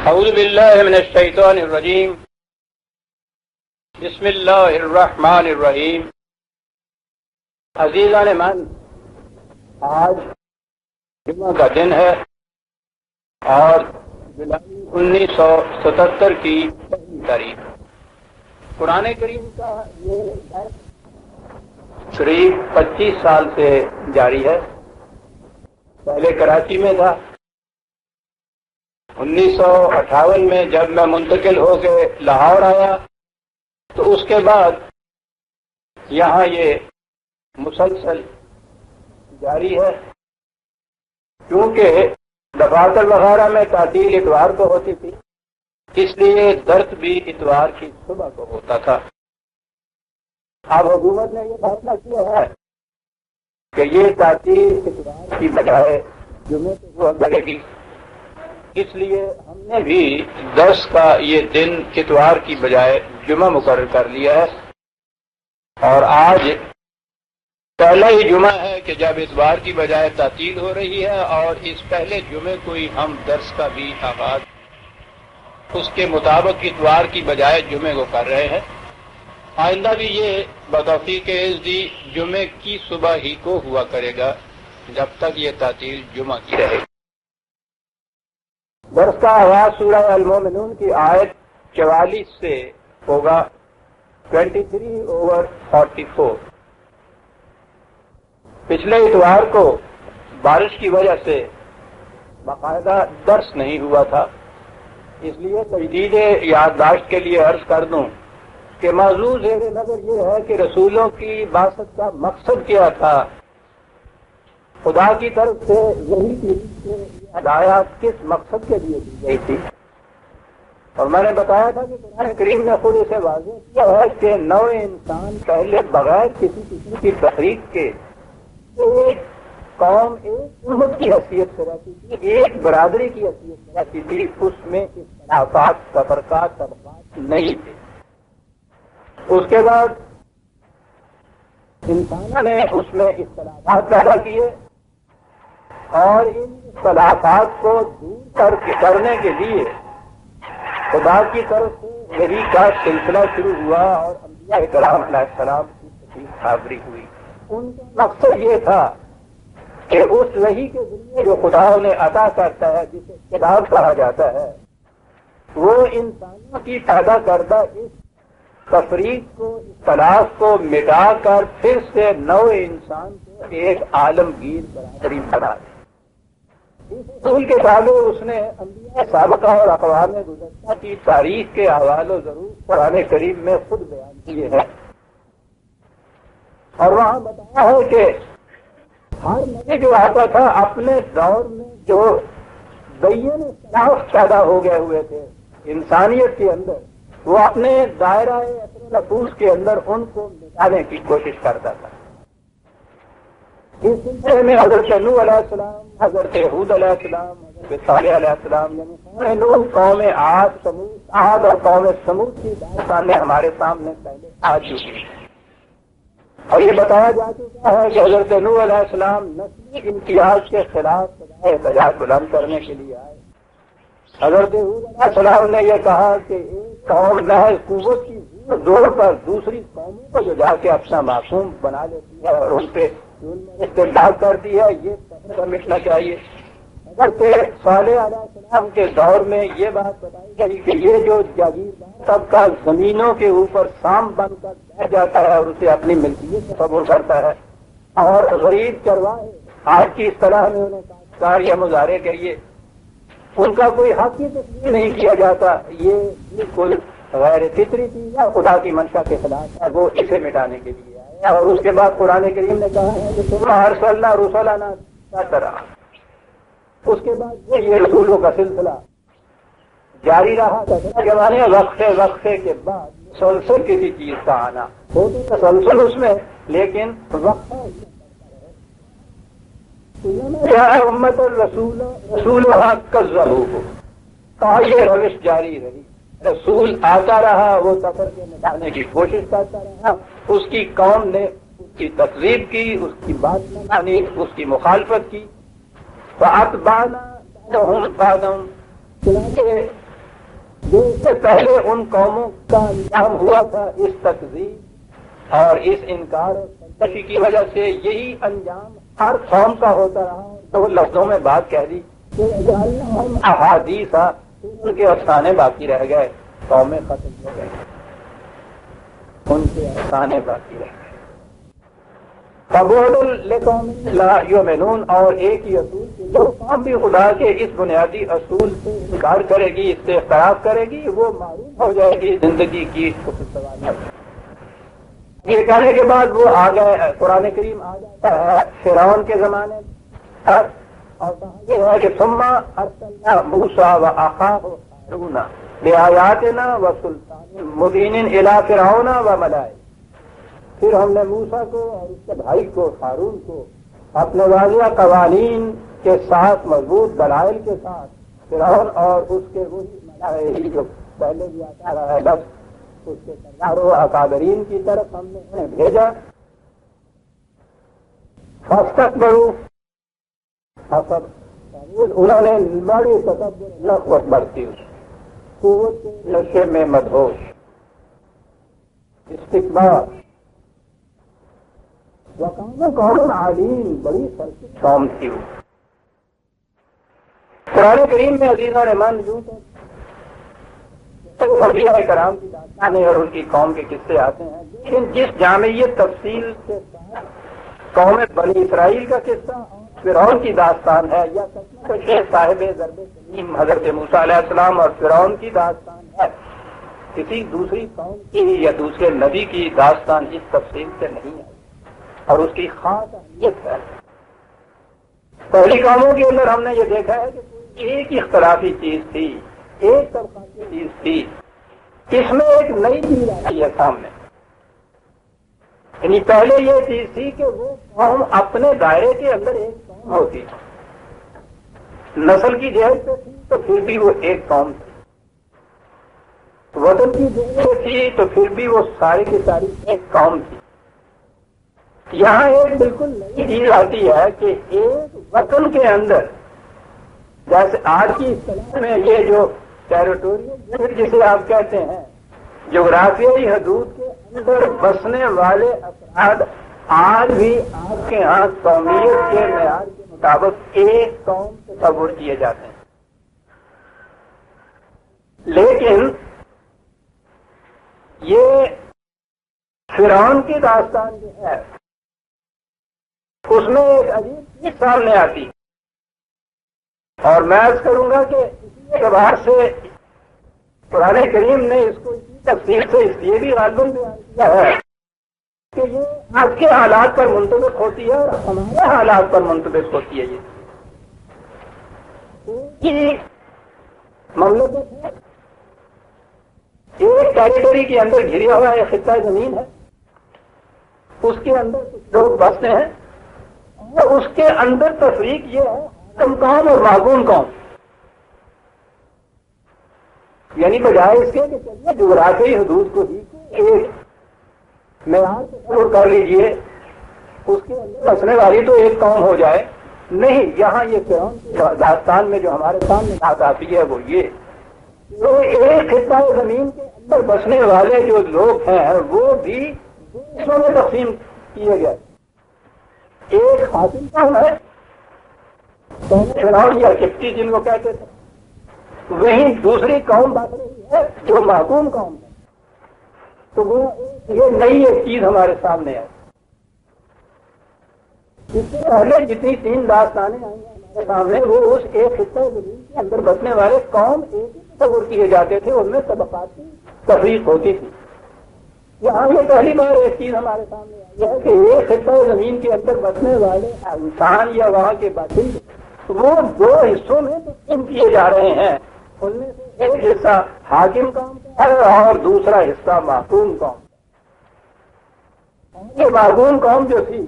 اعوذ باللہ من الشیطان الرجیم بسم اللہ الرحمن الرحیم۔ عزیزان من، آج جمعہ کا دن ہے اور جولائی 1977 کی پہلی تاریخ۔ قرآن کریم کا یہ درس قریب 25 سال سے جاری ہے۔ پہلے کراچی میں تھا۔ 1958 میں جب میں منتقل ہو کے لاہور آیا تو اس کے بعد یہاں یہ مسلسل جاری ہے، کیونکہ دفاتر وغیرہ میں تعطیل اتوار کو ہوتی تھی، اس لیے درس بھی اتوار کی صبح کو ہوتا تھا۔ اب حکومت نے یہ فیصلہ کیا ہے کہ یہ تعطیل اتوار کی بجائے جمعے کو لگے گی، اس لیے ہم نے بھی درس کا یہ دن اتوار کی بجائے جمعہ مقرر کر لیا ہے، اور آج پہلا ہی جمعہ ہے کہ جب اتوار کی بجائے تعطیل ہو رہی ہے، اور اس پہلے جمعے کو ہی ہم درس کا بھی آغاز اس کے مطابق اتوار کی بجائے جمعے کو کر رہے ہیں۔ آئندہ بھی یہ بتوفیق ایزدی جمعے کی صبح ہی کو ہوا کرے گا جب تک یہ تعطیل جمعہ کی رہے گی۔ درس کا آغاز سورہ المومنون کی آیت 44 سے ہوگا، 23/44۔ پچھلے اتوار کو بارش کی وجہ سے باقاعدہ درس نہیں ہوا تھا، اس لیے تجدید یادداشت کے لیے عرض کر دوں کہ موضوع زیر نظر یہ ہے کہ رسولوں کی بعثت کا مقصد کیا تھا، خدا کی طرف سے وحی کی ہدایات کس مقصد کے لیے دی گئی تھی۔ اور میں نے بتایا تھا کہ قرآن کریم نے خود اسے واضح کیا ہے کہ نوع انسان پہلے بغیر کسی قسم کی تحریک کے ایک قوم، ایک امت کی حیثیت سے رہتی تھی، ایک برادری کی حیثیت سے رہتی تھی، اس میں اختلافات، تفرقات، طبقات نہیں تھے۔ اس کے بعد انسانوں نے اس میں اختلافات پیدا کیے، اور ان اختلافات کو دور کرنے کے لیے خدا کی طرف سے وحی کا سلسلہ شروع ہوا، اور انبیاء کرام علیہ السلام کی تشریف آوری ہوئی۔ ان کا مقصد یہ تھا کہ اس وحی کے ذریعے جو خدا انہیں عطا کرتا ہے، جسے کتاب کہا جاتا ہے، وہ انسانوں کی پیدا کردہ اس تفریق کو، اختلاف کو مٹا کر پھر سے نو انسان کو ایک عالمگیر برادری بنا دے۔ اس اصول کے تابع اس نے انبیاء سابقہ اور اقوام گزشتہ کی تاریخ کے حوالے ضرور قرآن کریم میں خود بیان کیے ہیں، اور وہاں بتایا ہے کہ ہر نبی جو آتا تھا اپنے دور میں جو بین اختلاف پیدا ہو گئے ہوئے تھے انسانیت کے اندر، وہ اپنے دائرہ اثر نفوذ کے اندر ان کو مٹانے کی کوشش کرتا تھا۔ اس سلسلے میں حضرت نوح علیہ السلام، حضرت ہود علیہ السلام، حضرت صالح علیہ السلام، یعنی قوم نوح، قوم عاد اور قوم ثمود کی داستانیں ہمارے سامنے پہلے آ چکی ہیں، اور یہ بتایا جا چکا ہے کہ حضرت نوح علیہ السلام نسلی امتیاز کے خلاف صدائے احتجاج بلند کرنے کے لیے آئے۔ حضرت ہود علیہ السلام نے یہ کہا کہ ایک قوم محض قوت کی زور پر دوسری قوموں کو جو جا کے اپنا معصوم بنا لیتی ہے اور ان پہ استبداد کرتی ہے، یہ تفرقہ مٹنا چاہیے۔ حضرت صالح علیہ السلام کے دور میں یہ بات بتائی گئی کہ یہ جو جاگیردار طبقہ زمینوں کے اوپر سام بن کر بیٹھ جاتا ہے اور اسے اپنی ملکیت تصور کرتا ہے، اور غریب چرواہے، آج کی اصطلاح میں انہیں کاشتکار یا مزارع کہیے، ان کا کوئی حق ہی تسلیم نہیں کیا جاتا، یہ بالکل غیر فطری چیز ہے، خدا کی منشا کے خلاف ہے، وہ اسے مٹانے کے لیے آئے۔ اور اس کے بعد قرآن کریم نے کہا ہے کہ ثم ارسلنا رسلنا تترا، اس کے بعد یہ رسولوں کا سلسلہ جاری رہا۔ زمانے وقفے کے بعد مسلسل کسی چیز کا آنا ہو تو تسلسل اس میں، لیکن وقفہ امت رسول یہ روش جاری رہی، رسول آتا رہا، وہ سفر کے مٹانے کی کوشش کرتا رہا، اس کی قوم نے اس کی تکذیب کی، اس کی بات نہ مانی، اس کی مخالفت کی۔ فَأَتْبَعْنَا بَعْضَهُمْ بَعْضًا، چنانچہ جو اس سے پہلے ان قوموں کا انجام ہوا تھا اس تکذیب اور اس انکار اور سرکشی کی وجہ سے، یہی انجام ہر قوم کا ہوتا رہا. تو لفظوں میں بات کہہ دی کہ احادیث ان کے افسانے باقی رہ گئے، قومیں ختم ہو گئی، ان کے افسانے باقی رہ گئے. قوم لا یؤمنون، اور ایک ہی اصول کہ جو قوم بھی خدا کے اس بنیادی اصول سے انکار کرے گی، اس سے اختلاف کرے گی، وہ معروف ہو جائے گی زندگی کی سوال. یہ کہنے کے بعد وہ آ گئے، قرآن کریم آ جاتا ہے فرعون کے زمانے پر، اور کہا یہ ہے کہ ثم ارسلنا موسیٰ واخاہ ہارون بآیاتنا وسلطان مبین الی فرعون وملئہ. پھر ہم نے موسیٰ کو اور اس کے بھائی کو ہارون کو اپنے واضح قوانین کے ساتھ، مضبوط دلائل کے ساتھ، فرعون اور اس کے وہی ملائے جو پہلے بھی آتا رہا ہے لفظ، اس کے سرداروں و اکابرین کی طرف ہم نے انہیں بھیجا. فاستکبروا، انہوں نے بڑی تکبر، نخوت برتی، اس قوت کے نشے میں مدہوش، استکبار. وقام قوم عالین، بڑی سرکش قوم تھی وہ. قرآن کریم میں عزیزان رحمان یوں تو انبیاء کرام کی داستانیں اور ان کی قوم کے قصے آتے ہیں، لیکن جس جامعیت تفصیل کے ساتھ قوم بنی اسرائیل کا قصہ اور فرعون کی داستان ہے، یا شیخ صاحب ضرب سلیم حضرت موسیٰ علیہ السلام اور فرعون کی داستان ہے، کسی دوسری قوم کی یا دوسرے نبی کی داستان اس تفصیل سے نہیں ہے، اور اس کی خاص اہمیت ہے. پہلی قوموں کے اندر ہم نے یہ دیکھا ہے کہ ایک اختلافی چیز تھی، ایک طبقاتی چیز تھی، اس میں ایک نئی چیز آئی ہے سامنے. یعنی پہلے یہ چیز تھی کہ وہ قوم اپنے دائرے کے اندر ایک قوم ہوتی، نسل کی جہت پہ تھی تو پھر بھی وہ ایک قوم تھی، وطن کی جہت پہ تھی تو پھر بھی وہ ساری کی ساری ایک قوم تھی. یہاں ایک بالکل نئی چیز آتی ہے کہ ایک وطن کے اندر، جیسے آج کی اصطلاح میں یہ جو ٹیریٹوریل جسے آپ کہتے ہیں، جغرافیائی حدود کے اندر بسنے والے افراد آج بھی آپ کے ہاں قومیت کے معیار کے مطابق ایک قوم تصور کیے جاتے ہیں. لیکن یہ فرعون کی داستان جو ہے اس میں ایک عجیب چیز سامنے آتی، اور میں عرض کروں گا کہ اسی اعتبار سے قرآن کریم نے اس کو اسی تفصیل سے اس لیے بھی غالباً بیان کیا ہے کہ یہ آج کے حالات پر منطبق ہوتی ہے اور ہمارے حالات پر منطبق ہوتی ہے. یہ مملکت ہے، ایک ٹیریٹری کے اندر گھریا ہوا ایک خطہ زمین ہے، اس کے اندر کچھ لوگ بستے ہیں، اور اس کے اندر تفریق یہ ہے حاکم قوم اور معقوم قوم. یعنی بجائے اس کے کہ چلیے جغرافیائی حدود کو ہی ایک معیار تصور کر لیجئے، اس کے اندر بسنے والی تو ایک قوم ہو جائے، نہیں. یہاں یہ فرعون کی داستان میں جو ہمارے سامنے بات آتی ہے وہ یہ ایک خطہ زمین کے اندر بسنے والے جو لوگ ہیں وہ بھی دوسروں میں تقسیم کیے گئے. ایک حاکم قوم ہے فرعون یا قبطی جن کو کہتے تھے، وہیں دوسری قوم بات رہی ہے جو معقوم قوم ہے. تو وہ یہ نئی ایک چیز ہمارے سامنے ہے. اس سے پہلے جتنی تین داستانیں آئی ہیں ہمارے سامنے وہ اس ایک خطہ زمین کے اندر بسنے والے قوم ایک ہی تصور کیے جاتے تھے، ان میں طبقاتی تفریق ہوتی تھی. یہاں یہ پہلی بار ایک چیز ہمارے سامنے آئی ہے کہ ایک خطہ زمین کے اندر بسنے والے انسان یا وہاں کے باشندے وہ دو حصوں میں تقسیم کیے جا رہے ہیں. ان میں سے ایک حصہ حاکم قوم کا ہے اور دوسرا حصہ معقوم قوم. یہ معقوم قوم جو تھی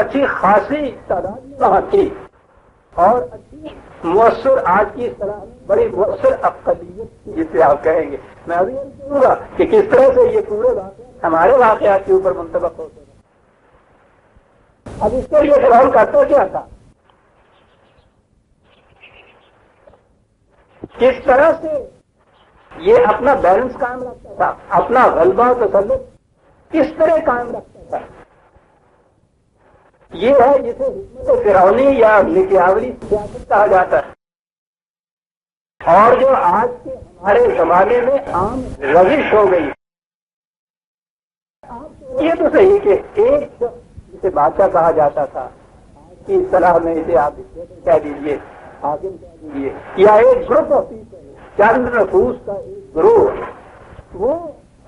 اچھی خاصی تعداد میں وہاں تھی، اور اچھی مؤثر، آج کی اس طرح بڑی مؤثر اقلیت جسے آپ کہیں گے. میں ابھی یہ کہوں گا کہ کس طرح سے یہ پورے واقعات ہمارے واقعات کے اوپر منطبق ہوتے ہیں. اب اس کے لیے فرعون کرتا کیا تھا، کس طرح سے یہ اپنا بیلنس قائم رکھتا تھا، اپنا غلبہ و تسلط کس طرح قائم رکھتا تھا. یہ ہے جسے حکمت فرعونی یا مکیاولی سیاست کہا جاتا ہے، اور جو آج کے ہمارے زمانے میں عام روش ہو گئی. یہ تو صحیح کہ ایک شخص جسے بادشاہ کہا جاتا تھا، آج کی اصطلاح میں اسے آپ کہہ دیجیے، حاکم کہہ دیجیے، یا ایک گروپ آف پیپل، چند نفوس کا ایک گروہ، وہ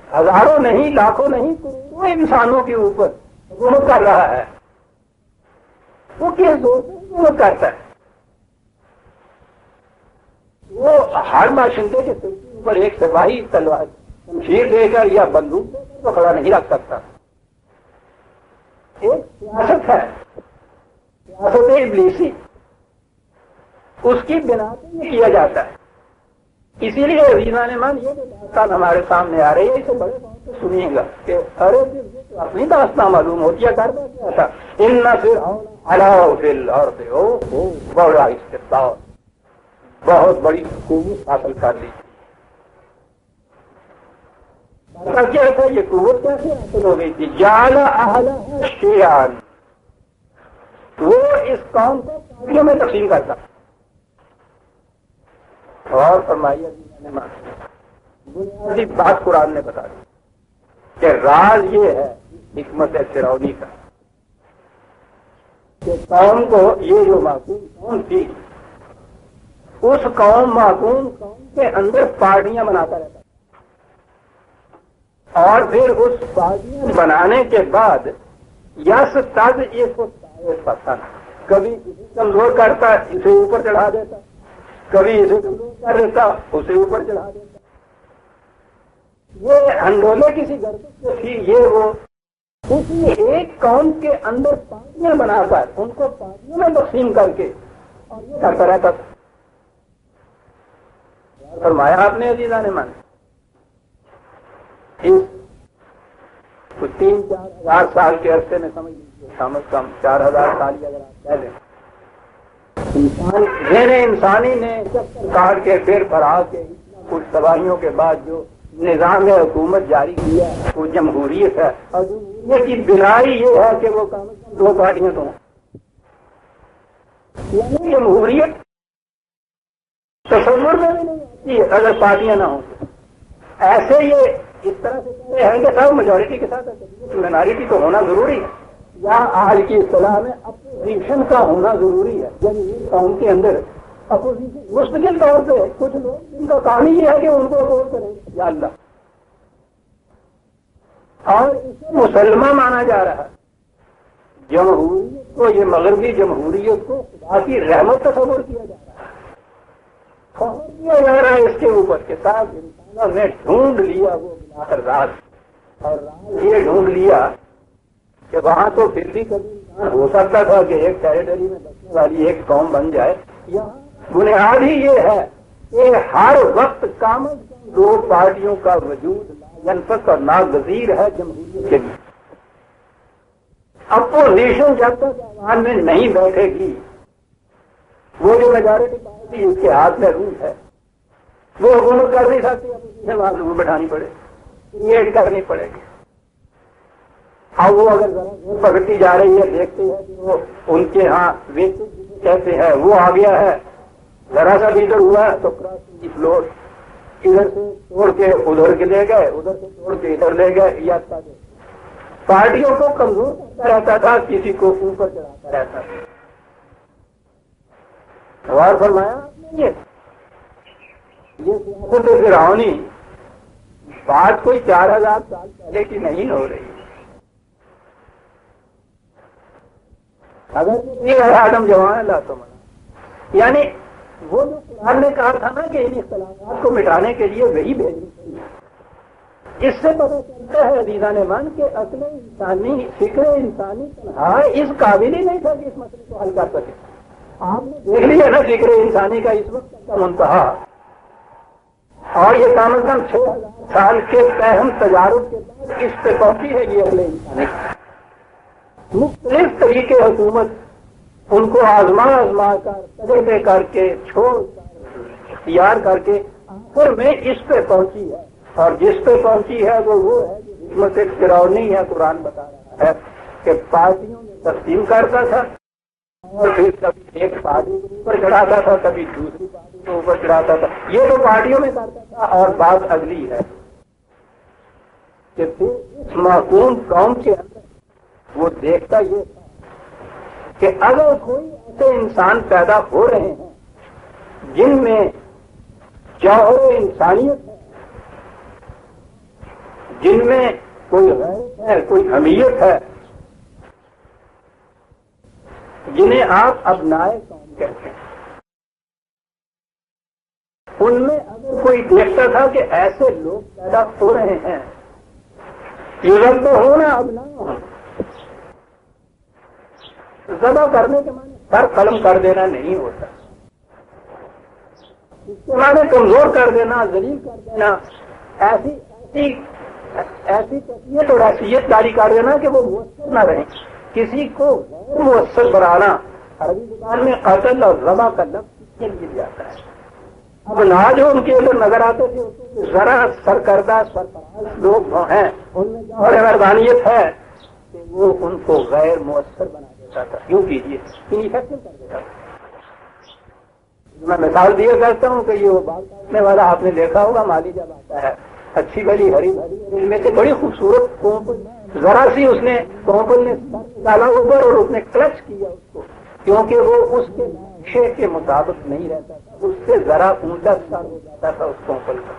ہزاروں نہیں، لاکھوں نہیں، کروڑوں انسانوں کے اوپر حکومت کر رہا ہے. وہ کس زور سے حکومت کرتا ہے؟ وہ ہر باشندے کے سر کے اوپر ایک سپاہی تلوار شمشیر دے کر یا بندوق دے کر تو کھڑا نہیں رکھ سکتا. ایک سیاست ہے، سیاست ابلیسی، اس کی بنا پہ یہ کیا جاتا ہے. اسی لیے عزیزان من یہ جو داستان ہمارے سامنے آ رہی ہے اسے بڑے غور سے سنیے گا کہ ارے اپنی داستان معلوم ہوتی ہے. کرنا کیا تھا؟ ان فرعون علا فی الارض، بڑا استقبال، بہت بڑی قوت حاصل کر لی. کیا تھا یہ قوت کیسے حاصل ہو گئی تھی؟ جعل اہلھا شیعا، وہ اس قوم کو پارٹیوں میں تقسیم کرتا. اور فرمائیے بنیادی بات قرآن نے بتا دی کہ راز یہ ہے حکمت فرعونی کا کہ قوم کو یہ جو معصوم قوم تھی، اس معصوم قوم کے اندر پارٹیاں بناتا رہتا، اور پھر اس پارٹیاں بنانے کے بعد یس تج یہ پسند، کبھی اسے کمزور کرتا اسے اوپر چڑھا دیتا، کبھی اسے کمزور کر دیتا اسے اوپر چڑھا دیتا. یہ ہنڈولے کسی گردش سے تھی، یہ وہ اسی ایک قوم کے اندر پارٹیاں بنا کر ان کو پارٹیوں میں تقسیم کر کے اور یہ کرتا رہتا تھا. فرمایا آپ نے عزیزان من، اس 3-4 ہزار سال کے عرصے میں سمجھ لیجیے، کم از کم 4000 سال کی اگر آپ کہہ لیں، انسانی نے چکر کاٹ کے پھر بھرا کے کچھ تباہیوں کے بعد جو نظام حکومت جاری کیا وہ جمہوریت ہے. اور جمہوریت کی بنائی یہ ہے کہ وہ کم از کم 2 پارٹیاں تو ہوں. یعنی جمہوریت تصور میں بھی نہیں آتی ہے اگر پارٹیاں نہ ہوں. ایسے یہ اس طرح سے کہہ رہے ہیں کہ صاحب میجورٹی کے ساتھ مائنارٹی تو ہونا ضروری ہے، یا آج کی اصطلاح میں اپوزیشن کا ہونا ضروری ہے. یعنی قوم کے اندر اپوزیشن مستقل طور پہ کچھ لوگ جن کا کام ہی یہ ہے کہ ان کو اپوز کریں، یا اللہ، اور اسے مسلمہ مانا جا رہا ہے. جمہوریت کو، یہ مغربی جمہوریت کو خدا کی رحمت تصور کیا جا رہا ہے، فخر کیا جا رہا ہے اس کے اوپر کہ صاحب انسانوں نے ڈھونڈ لیا وہ بلا راز، اور راز یہ ڈھونڈ لیا کہ وہاں تو پھر بھی کبھی انسان ہو سکتا تھا کہ ایک ٹیریٹری میں بسنے والی ایک قوم بن جائے. یہاں بنیاد ہی یہ ہے کہ ہر وقت کم از کم 2 پارٹیوں کا وجود ینفق اور ناگزیر ہے جمہوریت کے لیے. اپوزیشن جب تک ایوان میں نہیں بیٹھے گی، وہ جو میجورٹی پارٹی اس کے ہاتھ میں روح ہے وہ حکومت کر نہیں سکتی. اپوزیشن وہاں ضرور بٹھانی پڑے، کریٹ کرنی پڑے گی. اب وہ اگر ذرا پکڑتی جا رہی ہے، دیکھتے ہیں کہ وہ ان کے ہاں ویسٹ کہتے ہیں وہ آ گیا ہے، ذرا سا بھی ادھر ہوا تو کراس فلور، ادھر سے توڑ کے ادھر کے لے گئے، ادھر سے توڑ کے ادھر لے گئے. یا پارٹیوں کو کمزور کرتا رہتا تھا، کسی کو اوپر چڑھاتا رہتا تھا. غور فرمایا آپ نے؟ یہ سیاست فرعونی بات کوئی 4000 سال پہلے کی نہیں ہو رہی. اگر یہ آدم جوان اللہ تو منا، یعنی وہ جو قرآن نے کہا تھا نا کہ ان اختلافات کو مٹانے کے لیے وہی بھیجنی چاہیے. اس سے پتہ چلتا ہے عزیزان من کہ عقل انسانی، فکر انسانی تنہا اس قابل ہی نہیں تھا کہ اس مسئلے کو حل کر سکے. آپ نے دیکھ لیا نا فکر انسانی کا اس وقت تک کا منتہا، اور یہ کم از کم 6000 سال کے اہم تجارب کے بعد اس پہ پہنچی ہے یہ عقل انسانی. مختلف طریقے حکومت ان کو آزما کر، تجربے کر کے، چھوڑ کر، اختیار کر کے آخر میں اس پہ پہنچی ہے، اور جس پہ پہنچی ہے وہ ہے جو حکمت فرعونی ہے۔ قرآن بتا رہا ہے کہ پارٹیوں میں تقسیم کرتا تھا، اور پھر کبھی ایک پارٹی کے اوپر چڑھاتا تھا، کبھی دوسری پارٹی کے اوپر چڑھاتا تھا۔ یہ تو پارٹیوں میں کرتا تھا۔ اور بات اگلی ہے کہ پھر اس معصوم قوم کے اندر وہ دیکھتا یہ تھا کہ اگر کوئی ایسے انسان پیدا ہو رہے ہیں جن میں جوہر انسانیت ہے، جن میں کوئی غیرت ہے، کوئی حمیت ہے، جنہیں آپ ابنائے قوم کہتے ہیں، ان میں اگر کوئی دیکھتا تھا کہ ایسے لوگ پیدا ہو رہے ہیں، یذبح ہونا ابنا ذبح کرنے کے معنی سر قلم کر دینا نہیں ہوتا، اس کے معنی کمزور کر دینا، ذلیل کر دینا، ایسی کیفیت اور حیثیت جاری کر دینا کہ وہ مؤثر نہ رہے، کسی کو غیر مؤثر بنانا۔ عربی زبان میں قتل اور ذبح کا لفظ اس کے لیے جاتا ہے۔ اب نہ جو ان کے اندر نظر آتے تھے ذرا سرکردہ سرفراز لوگ جو ہیں ان میں جوہر مردانیت ہے کہ وہ ان کو غیر مؤثر بنا دیتا تھا، یوں کیجیے انفیکٹو کر دیتا تھا۔ میں مثال دیا کرتا ہوں کہ یہ وہ بال کاٹنے والا آپ نے دیکھا ہوگا، مالی جب آتا ہے اچھی بھلی ہری بھری، ان میں سے بڑی خوبصورت کومپل، ذرا سی اس نے کومپل نے ڈالا اوپر اور اس نے کلچ کیا اس کو، کیونکہ وہ اس کے نقشے کے مطابق نہیں رہتا تھا، اس سے ذرا اونچا سر ہو جاتا تھا اس کومپل کا۔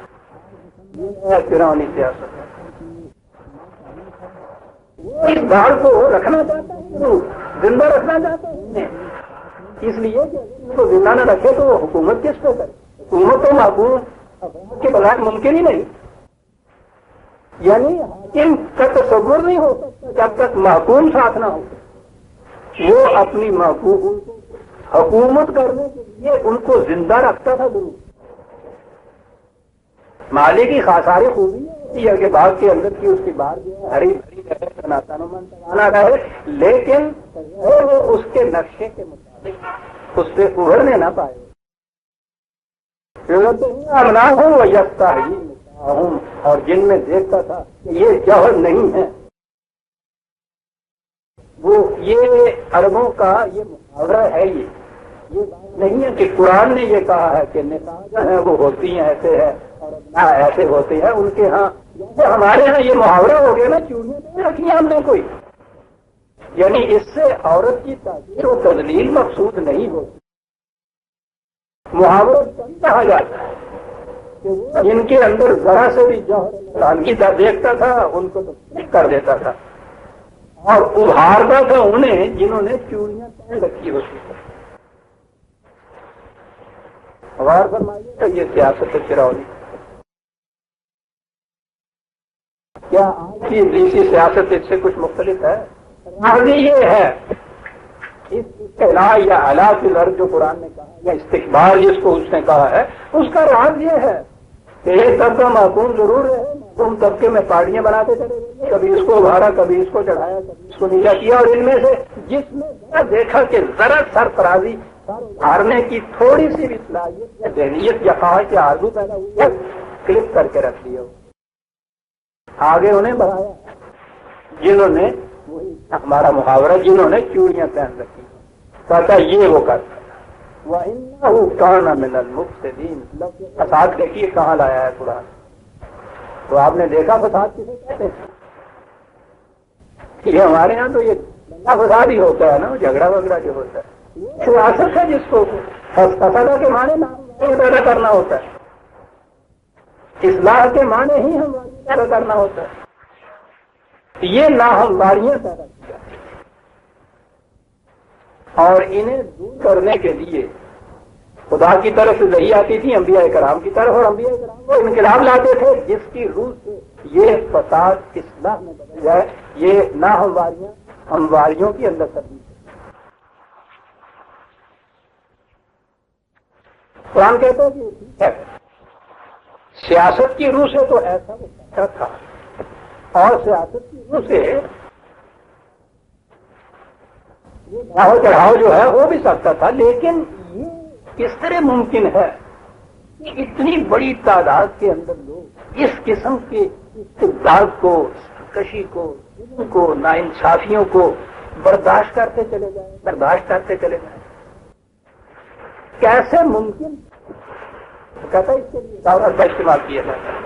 یہ فرعونی سیاست ہے۔ وہ اس بال کو رکھنا چاہتا ہے، وہ زندہ رکھنا چاہتا ہے انہیں، اس لیے کہ ان کو زندہ نہ رکھے تو وہ حکومت کس پہ کرے؟ حکومت تو محکوم افراد کے بغیر ممکن ہی نہیں، یعنی حاکم کا تصور نہیں ہو سکتا جب تک محکوم ساتھ نہ ہو۔ وہ اپنی محکوم کو حکومت کرنے کے لیے ان کو زندہ رکھتا تھا ضرور۔ مالی کی خاصاری خوبی ہے کہ باغ کے اندر کی اس کی بار جو ہے ہری بھری رہے، تناسا نمان توانا رہے، لیکن وہ اس کے نقشے کے مطابق اس سے ابھرنے نہ پائے۔ امنا ہوں وہ یکتا ہوں، اور جن میں دیکھتا تھا کہ یہ جوہر نہیں ہے، وہ یہ عربوں کا یہ محاورہ ہے، یہ بات نہیں ہے کہ قرآن نے یہ کہا ہے کہ نکاح جو ہے وہ ہوتی ہیں ایسے ہے اور نہ ایسے ہوتے ہیں ان کے ہاں، جیسے ہمارے ہاں یہ محاورہ ہو گیا نا، چوڑیاں نہیں رکھی ہم نے کوئی، یعنی اس سے عورت کی تعبیر و تذلیل مقصود نہیں ہوتی۔ محاورہ کہا جاتا ہے کہ وہ جن کے اندر ذرا سے بھی جوہر دیکھتا تھا ان کو تو کر دیتا تھا، اور ابھارتا تھا انہیں جنہوں نے چوڑیاں پہن رکھی ہوتی تھی۔ غور فرمائیے کہ یہ سیاست فرعونی کیا آج کی ابلیسی سیاست اس سے کچھ مختلف ہے؟ راضی یہ ہے اس اصطلاح یا اعلیٰ فی الارض جو قرآن نے کہا، یا استکبار جس کو اس نے کہا ہے، اس کا راز یہ ہے کہ ایک طبقہ محکوم ضرور ہے، محکوم طبقے میں پارٹیاں بناتے چلے گئے، کبھی اس کو ابھارا، کبھی اس کو چڑھایا، کبھی اس کو نیچا کیا، اور ان میں سے جس نے ذرا دیکھا کہ ذرا سرفرازی ابھارنے کی تھوڑی سی بھی صلاحیت یا ذہنیت یا خواہش یا آرزو پیدا ہوئی ہے، کلک کر کے رکھ لیا، آگے انہیں بڑھایا، جنہوں نے وہی ہمارا محاورہ، جنہوں نے چوڑیاں پہن رکھی، کہتا یہ وہ کرتا ہے۔ وَإِنَّهُ كَانَ مِنَ الْمُفْسِدِينَ، لفظ فساد دیکھیے کہاں لایا ہے قرآن۔ تو آپ نے دیکھا فساد کسے کہتے ہیں؟ یہ ہمارے ہاں تو یہ بڑا فساد ہی ہوتا ہے نا، جھگڑا وگڑا جو ہوتا ہے، یہ سیاست ہے جس کو فسادہ کے معنی نام پیدا کرنا ہوتا ہے، اصلاح کے معنی ہی ہمواری پیدا کرنا ہوتا ہے، یہ ناہمواریاں پیدا کی جاتی ہیں، اور انہیں دور کرنے کے لیے خدا کی طرف سے وحی آتی تھی انبیاء کرام کی طرف، اور انبیاء کرام کو انقلاب لاتے تھے جس کی روح سے یہ فساد اصلاح میں بدل جائے، یہ ناہمواریاں ہمواریوں کی اندر تبدیل ہے۔ قرآن کہتا ہے کہ ٹھیک ہے، سیاست کی روح سے تو ایسا وہ کرتا تھا، اور سیاست کی روح سے یہ بڑھاؤ چڑھاؤ جو ہے ہو بھی سکتا تھا، لیکن یہ کس طرح ممکن ہے کہ اتنی بڑی تعداد کے اندر لوگ اس قسم کے استبداد کو، کشی کو، ناانصافیوں کو برداشت کرتے چلے جائیں کیسے ممکن؟ کہتا ہے اس کے لیے دعوت کا استعمال کیا جاتا ہے۔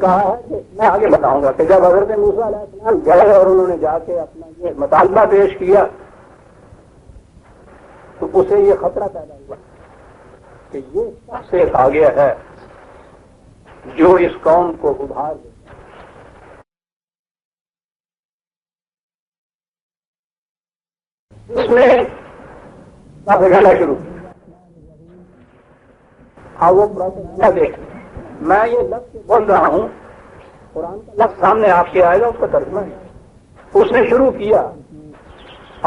کہا ہے کہ میں آگے بتاؤں گا کہ جب حضرت موسیٰ علیہ السلام گئے اور انہوں نے جا کے اپنا یہ مطالبہ پیش کیا تو اسے یہ خطرہ پیدا ہوا کہ یہ سب سے آ گیا ہے جو اس قوم کو ابھار دے۔ اس نے گانا شروع کیا۔ وہ پروپیگنڈا دیکھ، میں یہ لفظ بول رہا ہوں، قرآن کا لفظ سامنے آپ کے آئے گا، اس کا ترجمہ ہے۔ اس نے شروع کیا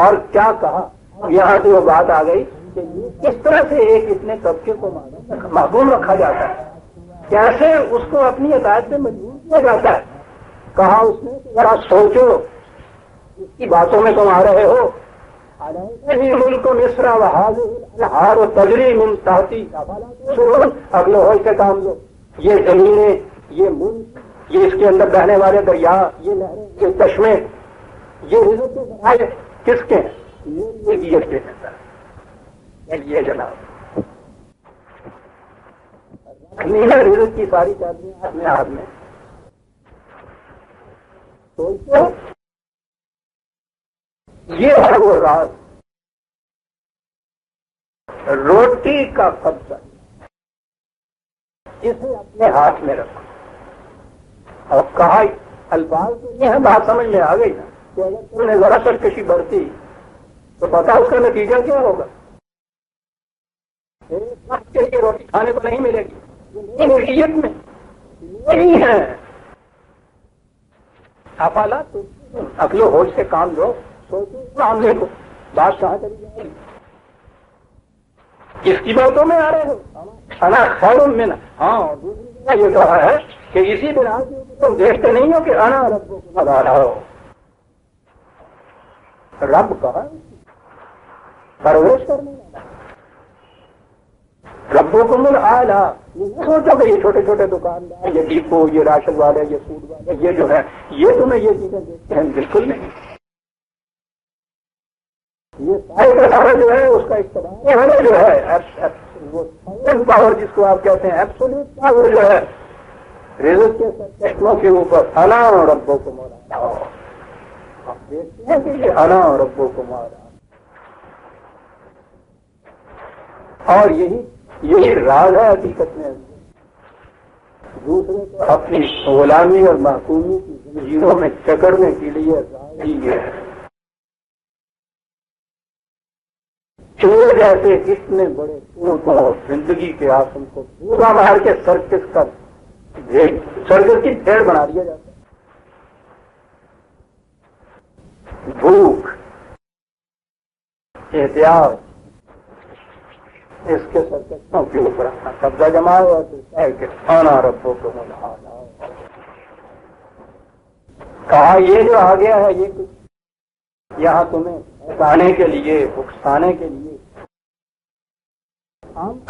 اور کیا کہا، یہاں سے وہ بات آ گئی کہ یہ کس طرح سے ایک اتنے طبقے کو محکوم رکھا جاتا ہے، کیسے اس کو اپنی عقائد پہ مجبور کیا جاتا ہے۔ کہا اس نے کہ ذرا سوچو، اس کی باتوں میں تم آ رہے ہو، ملک مصر وہاذہ الانہار تجری من تحتی افلا تبصرون، اگلے ہوش سے کام لو، یہ زمینیں، یہ ملک، یہ اس کے اندر بہنے والے دریا، یہ نہریں، یہ چشمے، یہ رزق کے ذرائع کس کے ہیں؟ یہ کے اندر یہ جناب نیلا رزق کی ساری چادریں اپنے ہاتھ میں۔ سوچو یہ ہے وہ راز، روٹی کا قبضہ، اسے اپنے ہاتھ میں رکھو۔ اور کہا الفاظ تو یہ ہے، بات سمجھ میں آ گئی نا کہ اگر تم نے ذرا سرکشی برتی تو پتا اس کا نتیجہ کیا ہوگا۔ ایک وقت کے لیے روٹی کھانے کو نہیں ملے گی، ملکیت میں نہیں ہے۔ افلا تم عقل و ہوش سے کام لو، سوچو معاملے کو، بات کہاں چلی جائے گی۔ کس کی باتوں میں آ رہے ہو؟ انا خیر من، ہاں دوسری جگہ یہ کہا ہے کہ اسی بنا سے تم دیکھتے نہیں ہو کہ انا ربکم الاعلی ہو۔ رب کہا پرورش کرنے والا، ربکم الاعلی۔ یہ سوچو کہ یہ چھوٹے چھوٹے دکاندار، یہ ڈپو، یہ راشن والے، یہ فوڈ والے، یہ جو ہے یہ تمہیں یہ چیزیں دیکھتے ہیں، بالکل نہیں۔ یہ سارے جو ہے اس کا اقتدار جو ہے وہ پاور جس کو آپ کہتے ہیں ایبسولوٹ پاور جو ہے رزق کے چشموں کے اوپر، انا ربکم الاعلی۔ آپ دیکھتے ہیں کہ یہ انا ربکم الاعلی، اور یہی راز ہے حقیقت میں۔ دوسرے کو اپنی غلامی اور محکومی کی زنجیروں میں جکڑنے کے لیے راز ہی یہ ہے۔ چور جیسے اتنے بڑے چور کو زندگی کے آسم کو پورا مار کے سرکس کی بھیڑ بنا دیا جاتا ہے۔ بھوک، احتیاط، اس کے سرکسوں کے اوپر اپنا قبضہ جماؤ اور کہ انا ربکم الاعلی۔ کہا یہ جو آ گیا ہے یہ کچھ یہاں تمہیں بتانے کے لیے، اکسانے کے لیے،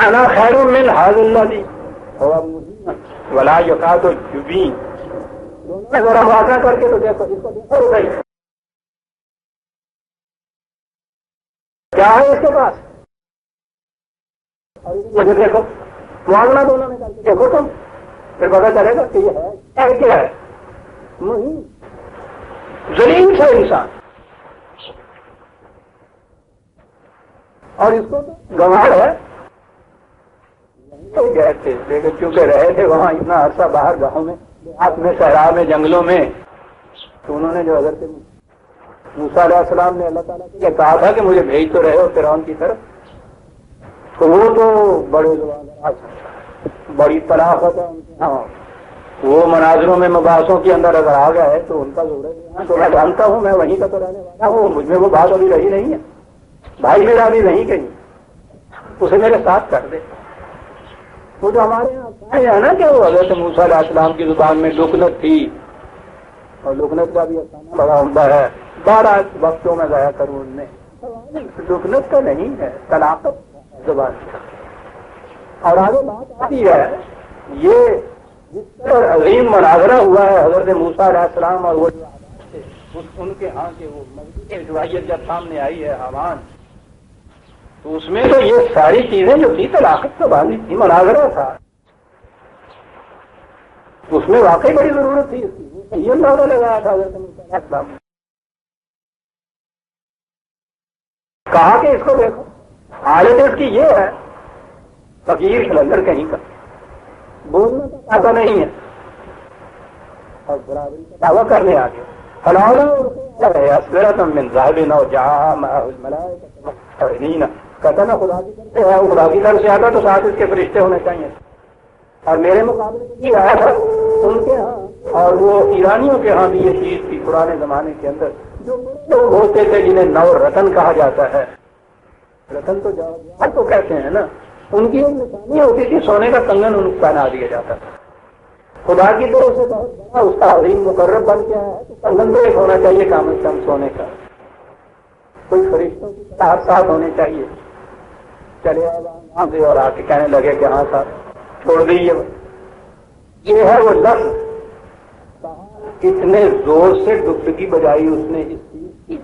انا خیر من ھذا الذی هو مبین ولا یکاد یبین۔ دونوں نے ذرا موازنہ کر کے تو دیکھو، اس کو دیکھو بھائی کیا ہے اس کے پاس، اور مجھے دیکھو، موازنہ دونوں نے کر کے دیکھو تم، پھر پتا چلے گا کہ یہ ہے کیا ہے، مہین ذلیل سے انسان، اور اس کو تو گنواڑ ہے۔ گئے تھے لیکن چونکہ رہے تھے وہاں اتنا عرصہ باہر گاؤں میں، دیہات میں، صحرا میں، جنگلوں میں، تو انہوں نے جو حضرت موسیٰ علیہ السلام نے اللہ تعالیٰ سے کہا تھا کہ مجھے بھیج تو رہے ہو فرعون کی طرف، تو وہ تو بڑے زبان، بڑی طلاقت ہے ان کے ہاں، وہ مناظروں میں مباحثوں کے اندر اگر آ گئے تو ان کا زور ہے، تو میں جانتا ہوں، میں وہیں کا تو رہنے والا ہوں، مجھ میں وہ بات ابھی رہی نہیں ہے، بھائی میرا بھی نہیں کہیں، اسے میرے ساتھ کر دے۔ وہ جو ہمارے یہاں ہے نا کہ وہ حضرت موسیٰ علیہ السلام کی زبان میں لکنت تھی، اور لکنت کا بھی افسانہ بڑا عمدہ ہے، 12 وقتوں میں ضائع کروں ان میں، لکنت کا نہیں ہے، طلاقت کا۔ زبان سے. اور آگے بات آتی ہے یہ جس طرح عظیم مناظرہ ہوا ہے حضرت موسیٰ علیہ السلام اور وہ جو آواز تھے ان کے ہاں کے وہ مجلس اجوائیت جب سامنے آئی ہے حامان، تو اس میں تو یہ ساری چیزیں جو تھی طلاقت تو بانی تھی، مناظرہ تھا، اس میں واقعی بڑی ضرورت تھی اس کی. یہ اندازہ لگایا تھا حضرت موسیٰ علیہ السلام نے. کہا کہ اس کو دیکھو حالت اس کی یہ ہے، فقیر سلندر کہیں کا، بولنا تو آتا نہیں ہے اور برابری کا دعویٰ کرنے آگے کہتا نا خدا کی طرف سے ہے، وہ خدا کی طرف سے آتا تو ساتھ اس کے فرشتے ہونے چاہیے. اور میرے مقابلے میں آیا تھا ان کے ہاں اور وہ ایرانیوں کے ہاں بھی یہ چیز تھی پرانے زمانے کے اندر، جو لوگ ہوتے تھے جنہیں نو رتن کہا جاتا ہے. رتن تو جواہر کو کہتے ہیں نا، ان کی ایک نشانی ہوتی تھی سونے کا کنگن ان کو پہنا دیا جاتا تھا. خدا کی طرف سے بہت بڑا اس کا عظیم مقرر بن گیا ہے تو کنگن تو ایک ہونا چاہیے کم از کم سونے کا، کوئی فرشتوں کی ساتھ ساتھ ہونے چاہیے. چلے آئے وہاں سے اور آ کے کہنے لگے کہ ہاں صاحب چھوڑ دیجیے. یہ ہے وہ لفظ، کتنے زور سے ڈبکی بجائی اس نے اس چیز کی،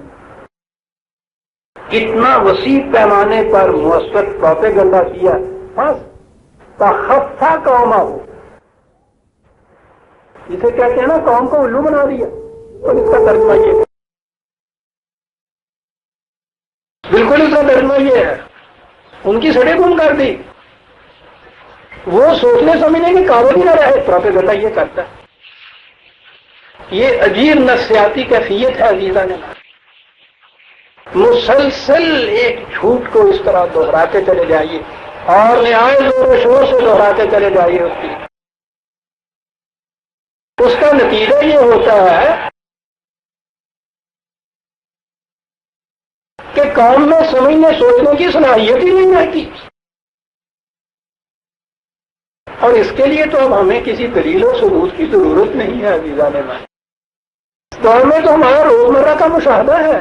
کتنا وسیع پیمانے پر مؤثر پروپیگنڈا کیا. بس تخفا قوما ہو، جسے کہتے ہیں نا قوم کو الو بنا دیا، اور اس کا ترجمہ یہ ہے، بالکل اس کا ترجمہ یہ ہے، ان کی سڑے گم کر دی، وہ سوچنے سمجھنے کے قابل ہی نہ رہے. پروپیگنڈا یہ کرتا ہے. یہ عجیب نفسیاتی کیفیت ہے عزیزاں نے، مسلسل ایک جھوٹ کو اس طرح دہراتے چلے جائیے اور نہایت زور و شور سے دہراتے چلے جائیے. اس کا نتیجہ یہ ہوتا ہے کہ قوم میں سمجھنے سوچنے کی صلاحیت ہی نہیں رہتی. اور اس کے لیے تو اب ہمیں کسی دلیل و ثبوت کی ضرورت نہیں ہے عزیزان میں. اس دور میں تو ہمارا روزمرہ کا مشاہدہ ہے.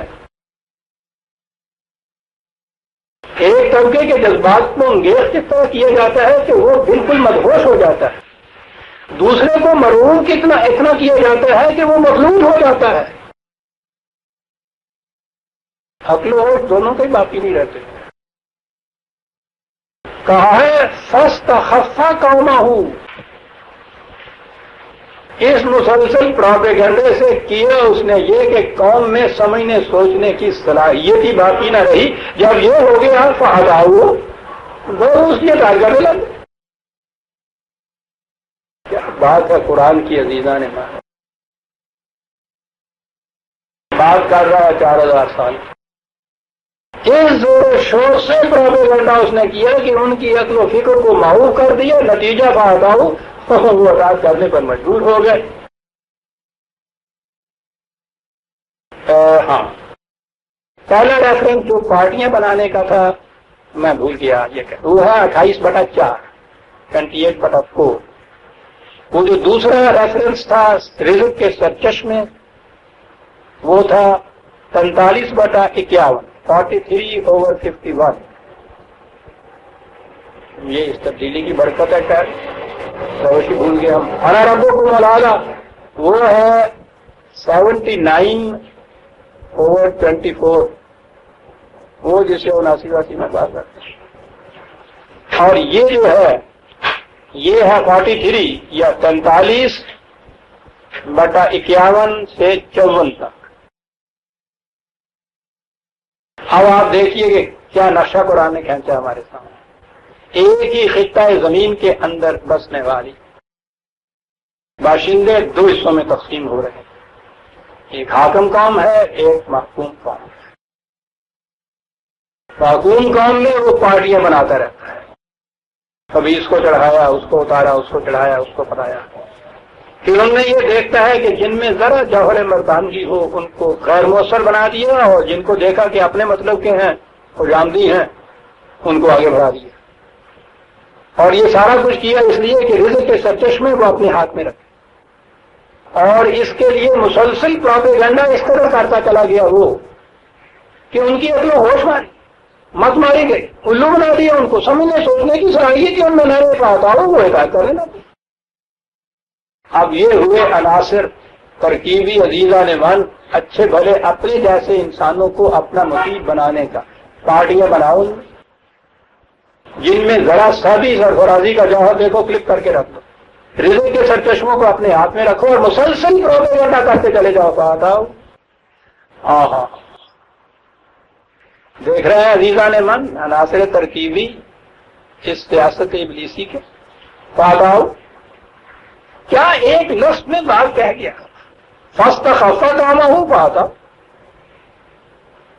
ایک طبقے کے جذبات کو انگیز کس طرح کیا جاتا ہے کہ وہ بالکل مدہوش ہو جاتا ہے، دوسرے کو مرعوب اتنا کیا جاتا ہے کہ وہ مغلوب ہو جاتا ہے. عقل و ہوش دونوں کے باقی نہیں رہتے. کہا ہے فاستخفا قومہ، اس مسلسل پروپیگنڈے سے کیا اس نے یہ کہ قوم میں سمجھنے سوچنے کی صلاحیت ہی باقی نہ رہی. جب یہ ہو گیا فہداؤ، وہ اس لیے کارگر لگ. کیا بات ہے قرآن کی عزیزان نے، بات کر رہا ہے 4000 سال. اس زور و شور سے پروپیگنڈا اس نے کیا کہ ان کی عقل و فکر کو معوف کر دیا. نتیجہ فہداؤ، وہ اطاعت کرنے پر مجبور ہو گئے. ہاں، پہلا ریفرنس جو پارٹیاں بنانے کا تھا میں بھول گیا، یہ کہ وہ ہے 28/4، 28/4. وہ جو دوسرا ریفرنس تھا رزق کے سرچشمے، وہ تھا 45/51، 43/51. یہ اس تبدیلی کی برکت ہے. خیر روشی بھول گئے ہم. انا ربکم الاعلی وہ ہے 79/24، وہ جسے 79 میں بات کرتے ہیں. اور یہ جو ہے یہ ہے 43 یا 45/51 سے 54 تک. اب آپ دیکھیے کہ کیا نقشہ قرآن نے کھینچا ہمارے سامنے. ایک ہی خطہ زمین کے اندر بسنے والی باشندے 2 حصوں میں تقسیم ہو رہے ہیں. ایک حاکم قوم ہے، ایک محکوم قوم ہے. محکوم قوم میں وہ پارٹیاں بناتا رہتا ہے، کبھی اس کو چڑھایا، اس کو اتارا، اس کو چڑھایا، اس کو پتایا. پھر ہم نے یہ دیکھتا ہے کہ جن میں ذرا جوہر مردانگی ہو ان کو غیر مؤثر بنا دیا، اور جن کو دیکھا کہ اپنے مطلب کے ہیں اور جامدی ہیں ان کو آگے بڑھا دیا. اور یہ سارا کچھ کیا اس لیے کہ رزق کے سرچشمے کو اپنے ہاتھ میں رکھے. اور اس کے لیے مسلسل پروپیگنڈا اس طرح کرتا چلا گیا وہ کہ ان کی عقل و ہوش ماری. مت ماری گئی، الو بنا دیا ان کو، سمجھنے سوچنے کی صلاحیت ان میں نہیں پاتا ہو، وہ ہدایت کرے نا۔ اب یہ ہوئے عناصر ترکیبی عزیزہ نے من، اچھے بھلے اپنے جیسے انسانوں کو اپنا مفید بنانے کا۔ پارٹیاں بناؤ جن میں ذرا سا بھی سرفرازی کا جوہر دیکھو، کلک کر کے رکھ دو، رزق کے سرچشموں کو اپنے ہاتھ میں رکھو اور مسلسل پروپیگنڈا کرتے چلے جاؤ۔ بات آؤ، ہاں ہاں، دیکھ رہے ہیں عزیزہ نے من عناصر ترکیبی اس سیاست ابلیسی کے۔ بات آؤ، کیا ایک لفظ میں بات کہہ گیا، فاستخف قومہ، بات آؤ،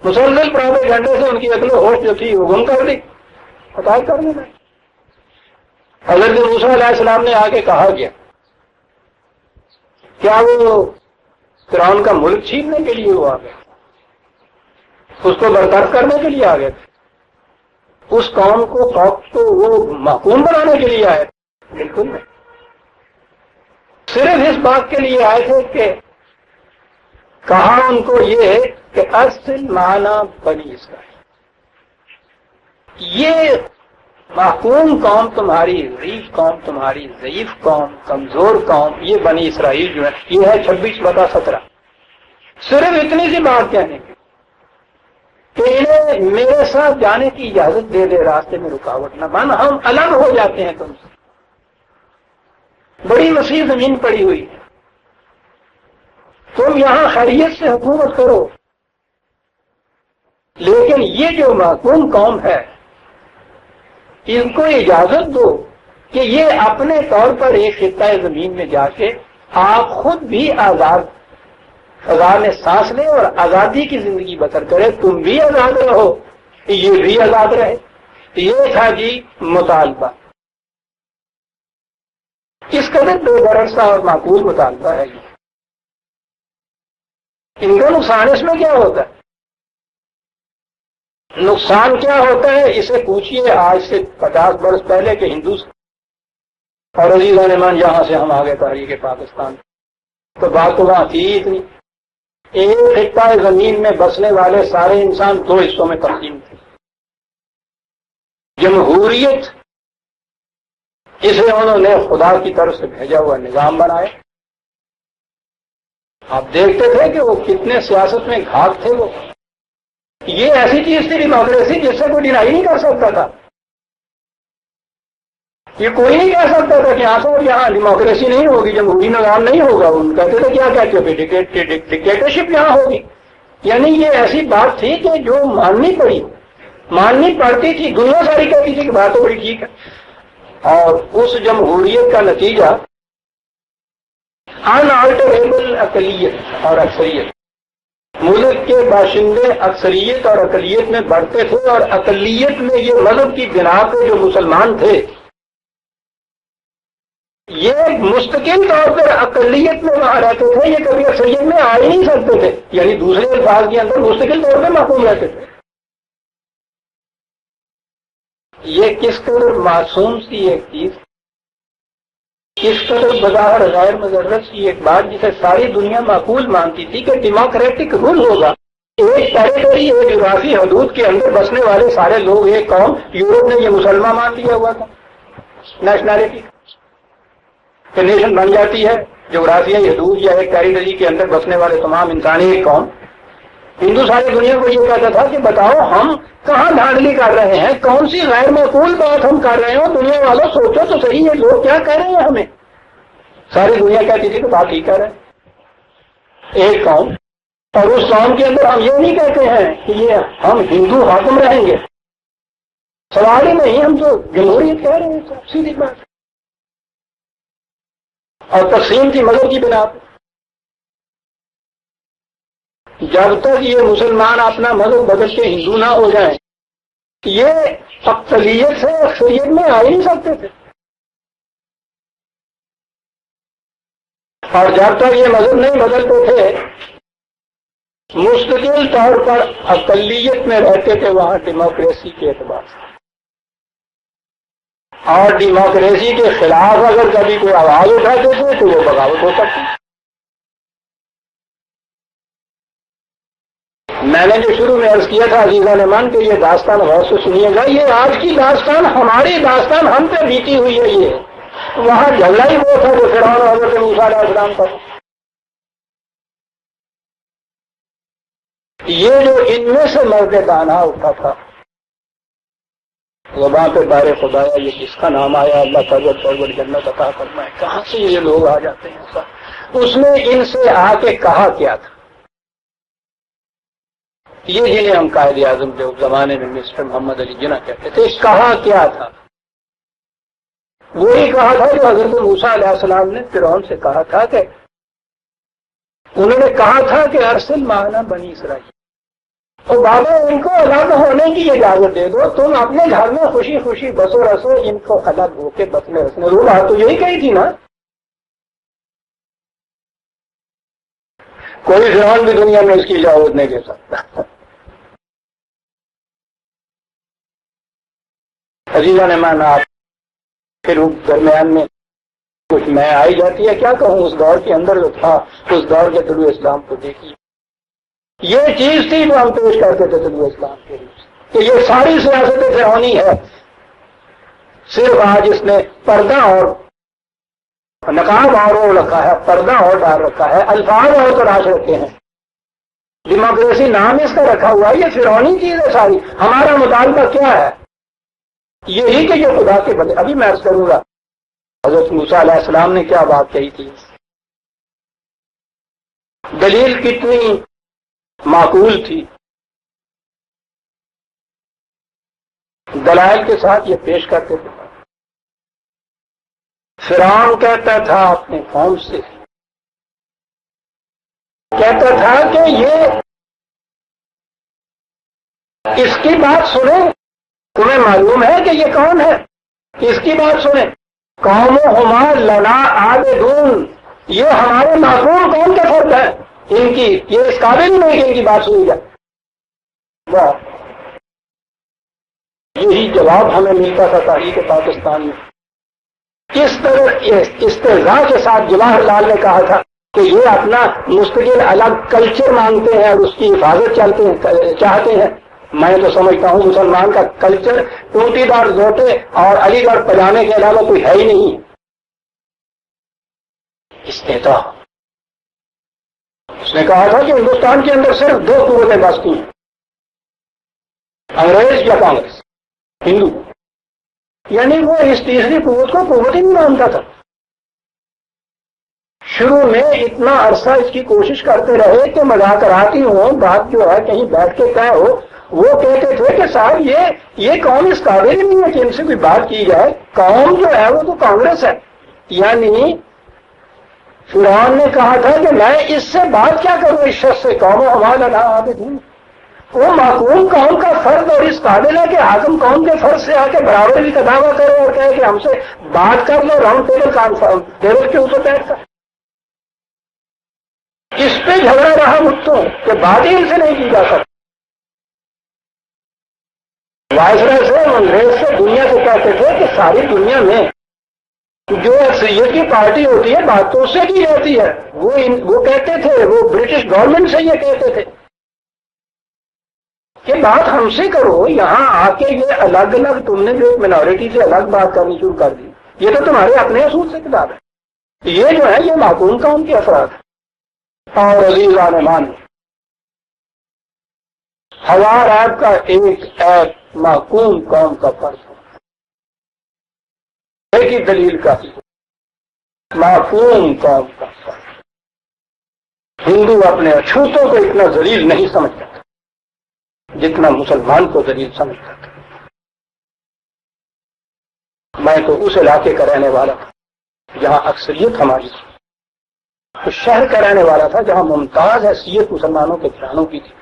مسلسل پروپیگنڈے سے ان کی عقل و ہوش جو تھی وہ گم کر دی، خطا کرنے میں۔ حضرت موسیٰ علیہ السلام نے آ کے کہا گیا، کیا وہ فرعون کا ملک چھیننے کے لیے وہ آ گئے، اس کو برطرف کرنے کے لیے آ گئے تھے، اس قوم کو وہ محکوم بنانے کے لیے آئے تھے؟ بالکل نہیں، صرف اس بات کے لیے آئے تھے کہ کہا ان کو یہ کہ اصل معنی بنی اسرائیل، یہ محکوم قوم تمہاری، ضعیف قوم تمہاری، ضعیف قوم، کمزور قوم، یہ بنی اسرائیل جو ہے یہ ہے 26/17۔ صرف اتنی سی بات کہنے کی کہ انہیں میرے ساتھ جانے کی اجازت دے دے، راستے میں رکاوٹ نہ بن، ہم الگ ہو جاتے ہیں تم سے، بڑی وسیع زمین پڑی ہوئی ہے، تم یہاں خیریت سے حکومت کرو، لیکن یہ جو محکوم قوم ہے ان کو اجازت دو کہ یہ اپنے طور پر ایک خطہ زمین میں جا کے آپ خود بھی آزاد فضا میں سانس لیں اور آزادی کی زندگی بسر کرے، تم بھی آزاد رہو، یہ بھی آزاد رہے۔ یہ تھا جی مطالبہ، کس قدر بے برسا اور معقول مطالبہ ہے یہ۔ ان کا نقصان اس میں کیا ہوتا ہے؟ نقصان کیا ہوتا ہے اسے پوچھئے آج سے 50 برس پہلے کے ہندو سے، اور عزیزان ایمان یہاں سے ہم آگے تحریک پاکستان، تو بات تو وہاں تھی اتنی، ایک خطہ زمین میں بسنے والے سارے انسان 2 حصوں میں تقسیم تھے۔ جمہوریت، اسے انہوں نے خدا کی طرف سے بھیجا ہوا نظام بنایا، آپ دیکھتے تھے کہ وہ کتنے سیاست میں گھاٹ تھے، وہ یہ ایسی چیز تھی ڈیموکریسی جس سے کوئی ڈینائی نہیں کر سکتا تھا، یہ کوئی نہیں کہہ سکتا تھا کہ یہاں ڈیموکریسی نہیں ہوگی، جمہوری نظام نہیں ہوگا، ان کہتے تھے کیا کہتے ہو ڈکٹیٹرشپ یہاں ہوگی، یعنی یہ ایسی بات تھی کہ جو ماننی پڑتی تھی، دنیا ساری کہتی تھی کہ بات تو بڑی ٹھیک ہے، اور اس جمہوریت کا نتیجہ انالٹریبل اقلیت اور اکثریت، ملک کے باشندے اکثریت اور اقلیت میں بڑھتے تھے، اور اقلیت میں یہ مذہب کی بنا پہ جو مسلمان تھے یہ مستقل طور پر اقلیت میں وہاں رہتے تھے، یہ کبھی اکثریت میں آ ہی نہیں سکتے تھے، یعنی دوسرے الفاظ کے اندر مستقل طور پر محکوم رہتے تھے۔ یہ کس قدر معصوم سی ایک چیز، کس قدر بظاہر غیر مضرت سی ایک بات جسے ساری دنیا معقول مانتی تھی کہ ڈیموکریٹک رول ہوگا، ایک ٹیریٹری، ایک جغرافی حدود کے اندر بسنے والے سارے لوگ ایک قوم، یورپ نے یہ مسلمان مان لیا ہوا تھا نیشنلٹی کہ نیشن بن جاتی ہے، جغرافیائی حدود یا ایک ٹیریٹری کے اندر بسنے والے تمام انسانی ایک قوم۔ ہندو ساری دنیا کو یہ کہتا تھا کہ بتاؤ ہم کہاں دھاندلی کر رہے ہیں، کون سی غیر معقول بات ہم کر رہے ہو، دنیا والوں سوچو تو صحیح، یہ لوگ کیا کہہ رہے ہیں ہمیں۔ ساری دنیا کہتی تھی کہ بات ٹھیک کہہ رہے ہیں، ایک قوم، اور اس قوم کے اندر ہم یہ نہیں کہتے ہیں کہ یہ ہم ہندو حاکم رہیں گے، سوال ہی نہیں، ہم تو جمہوریت کہہ رہے ہیں، سیدھی بات، اور تقسیم کی مذہب کی بنا پر۔ جب تک یہ مسلمان اپنا مذہب بدل کے ہندو نہ ہو جائیں، یہ اقلیت سے اکثریت میں آ ہی نہیں سکتے تھے، اور جب تک یہ مذہب نہیں بدلتے تھے مستقل طور پر اقلیت میں رہتے تھے وہاں ڈیموکریسی کے اعتبار سے، اور ڈیموکریسی کے خلاف اگر کبھی کوئی آواز اٹھاتے تھے تو وہ بغاوت ہو سکتی۔ میں نے جو شروع میں عرض کیا تھا عزیزان مان کہ یہ داستان غور سے سنیے گا، یہ آج کی داستان ہماری داستان ہم پہ بیتی ہوئی ہے۔ یہ وہاں جھگڑا ہی وہ تھا جو فرعون اور حضرت موسیٰ علیہ السلام کا، یہ جو ان میں سے مرد دانا اٹھا تھا زبان پہ بارے خدایا یہ کس کا نام آیا، اللہ پرور پرور جنت عطا فرمائے، کہاں سے یہ لوگ آ جاتے ہیں ایسا؟ اس نے ان سے آ کے کہا کیا تھا؟ یہ جنہیں ہم قائد اعظم جو زمانے میں مسٹر محمد علی جناح کہتے تھے، کہا کیا تھا؟ وہی کہا تھا جو حضرت موسیٰ علیہ السلام نے فرعون سے کہا تھا کہ انہوں نے کہا تھا کہ ارسل معنا بنی اسرائیل، اور بابا ان کو الگ ہونے کی اجازت دے دو، تم اپنے گھر میں خوشی خوشی بسو رسو، ان کو الگ ہو کے بسنے رسنے رو رہا، تو یہی کہی تھی نا۔ کوئی فرعون بھی دنیا میں اس کی اجازت نہیں دے سکتا۔ عزیزان امان، آپ پھر درمیان میں کچھ میں آئی جاتی ہے، کیا کہوں، اس دور کے اندر جو تھا، اس دور کے طلوع اسلام کو دیکھیے، یہ چیز تھی جو ہم پیش کرتے تھے طلوع اسلام کے روپ سے، کہ یہ ساری سیاست فرعونی ہے، صرف آج اس نے پردہ اور نقاب اور اوڑھ رکھا ہے، پردہ اور ڈال رکھا ہے، الفاظ اور تراش رکھے ہیں، ڈیموکریسی نام اس کا رکھا ہوا ہے، یہ فرعونی چیز ہے ساری۔ ہمارا مطالبہ کیا ہے؟ یہی کہ یہ خدا کے بندے، ابھی میں عرض کروں گا حضرت موسیٰ علیہ السلام نے کیا بات کہی تھی، دلیل کتنی معقول تھی، دلائل کے ساتھ یہ پیش کرتے تھے۔ فرعون کہتا تھا اپنے قوم سے، کہتا تھا کہ یہ اس کی بات سنیں، تمہیں معلوم ہے کہ یہ کون ہے، اس کی بات سنیں، قومہما لنا عابدون، یہ ہمارے معقول قوم کے فرد ہیں، ان کی یہ اس قابل نہیں کہ ان کی بات سنی جائے۔ یہی جواب ہمیں ملتا تھا تاریخ پاکستان میں، کس طرح استہزاء کے ساتھ جواہر لال نے کہا تھا کہ یہ اپنا مستقل الگ کلچر مانگتے ہیں اور اس کی حفاظت چاہتے ہیں۔ میں تو سمجھتا ہوں مسلمان کا کلچر ٹوٹی دار زوٹے اور علی گڑھ پجامے کے علاوہ کوئی ہے ہی نہیں۔ استہزاء، اس نے کہا تھا کہ ہندوستان کے اندر صرف دو قوتیں بستی ہیں، انگریز یا کانگریس، ہندو، یعنی وہ اس تیسری قوت کو قوت ہی نہیں مانتا تھا۔ شروع میں اتنا عرصہ اس کی کوشش کرتے رہے کہ مذاکراتی ہوں، بات جو ہے کہیں بیٹھ کے طے ہو، وہ کہتے تھے کہ صاحب یہ قوم اس قابل نہیں ہے کہ ان سے کوئی بات کی جائے، قوم جو ہے وہ تو کانگریس ہے۔ یعنی فرعون نے کہا تھا کہ میں اس سے بات کیا کروں، اس شخص سے، قوم ہمارا نام عابدون، وہ معقول قوم کا فرد اور اس قابل ہے کہ حاکم قوم کے فرد سے آ کے برابری کا دعویٰ کرے اور کہے کہ ہم سے بات کر لو راؤنڈ ٹیبل کے اوپر بیٹھ کر۔ اس پہ جھگڑا رہا مجھوں کہ بات ہی ان سے نہیں کی جا سکتی۔ وائسرائے سے انگریز سے دنیا سے کہتے تھے کہ ساری دنیا میں جو اکثریت کی پارٹی ہوتی ہے بات تو اس سے کی جاتی ہے، وہ کہتے تھے، وہ برٹش گورنمنٹ سے یہ کہتے تھے کہ بات ہم سے کرو، یہاں آ کے یہ الگ الگ تم نے جو ایک منورٹی سے الگ بات کرنی شروع کر دی، یہ تو تمہارے اپنے اصول سے کتاب ہے، یہ جو ہے یہ معقول قوم کے افراد ہیں۔ اور عزیزان مان، ہزار عیب کا ایک عیب معقول قوم کا فرض ہے، ایک ہی دلیل کافی ہے، معقول قوم کا فرض۔ ہندو اپنے اچھوتوں کو اتنا ذلیل نہیں سمجھتا تھا جتنا مسلمان کو ذلیل سمجھتا تھا۔ میں تو اس علاقے کا رہنے والا تھا جہاں اکثریت ہماری تھی، اس شہر کا رہنے والا تھا جہاں ممتاز حیثیت مسلمانوں کے گھرانوں کی تھی۔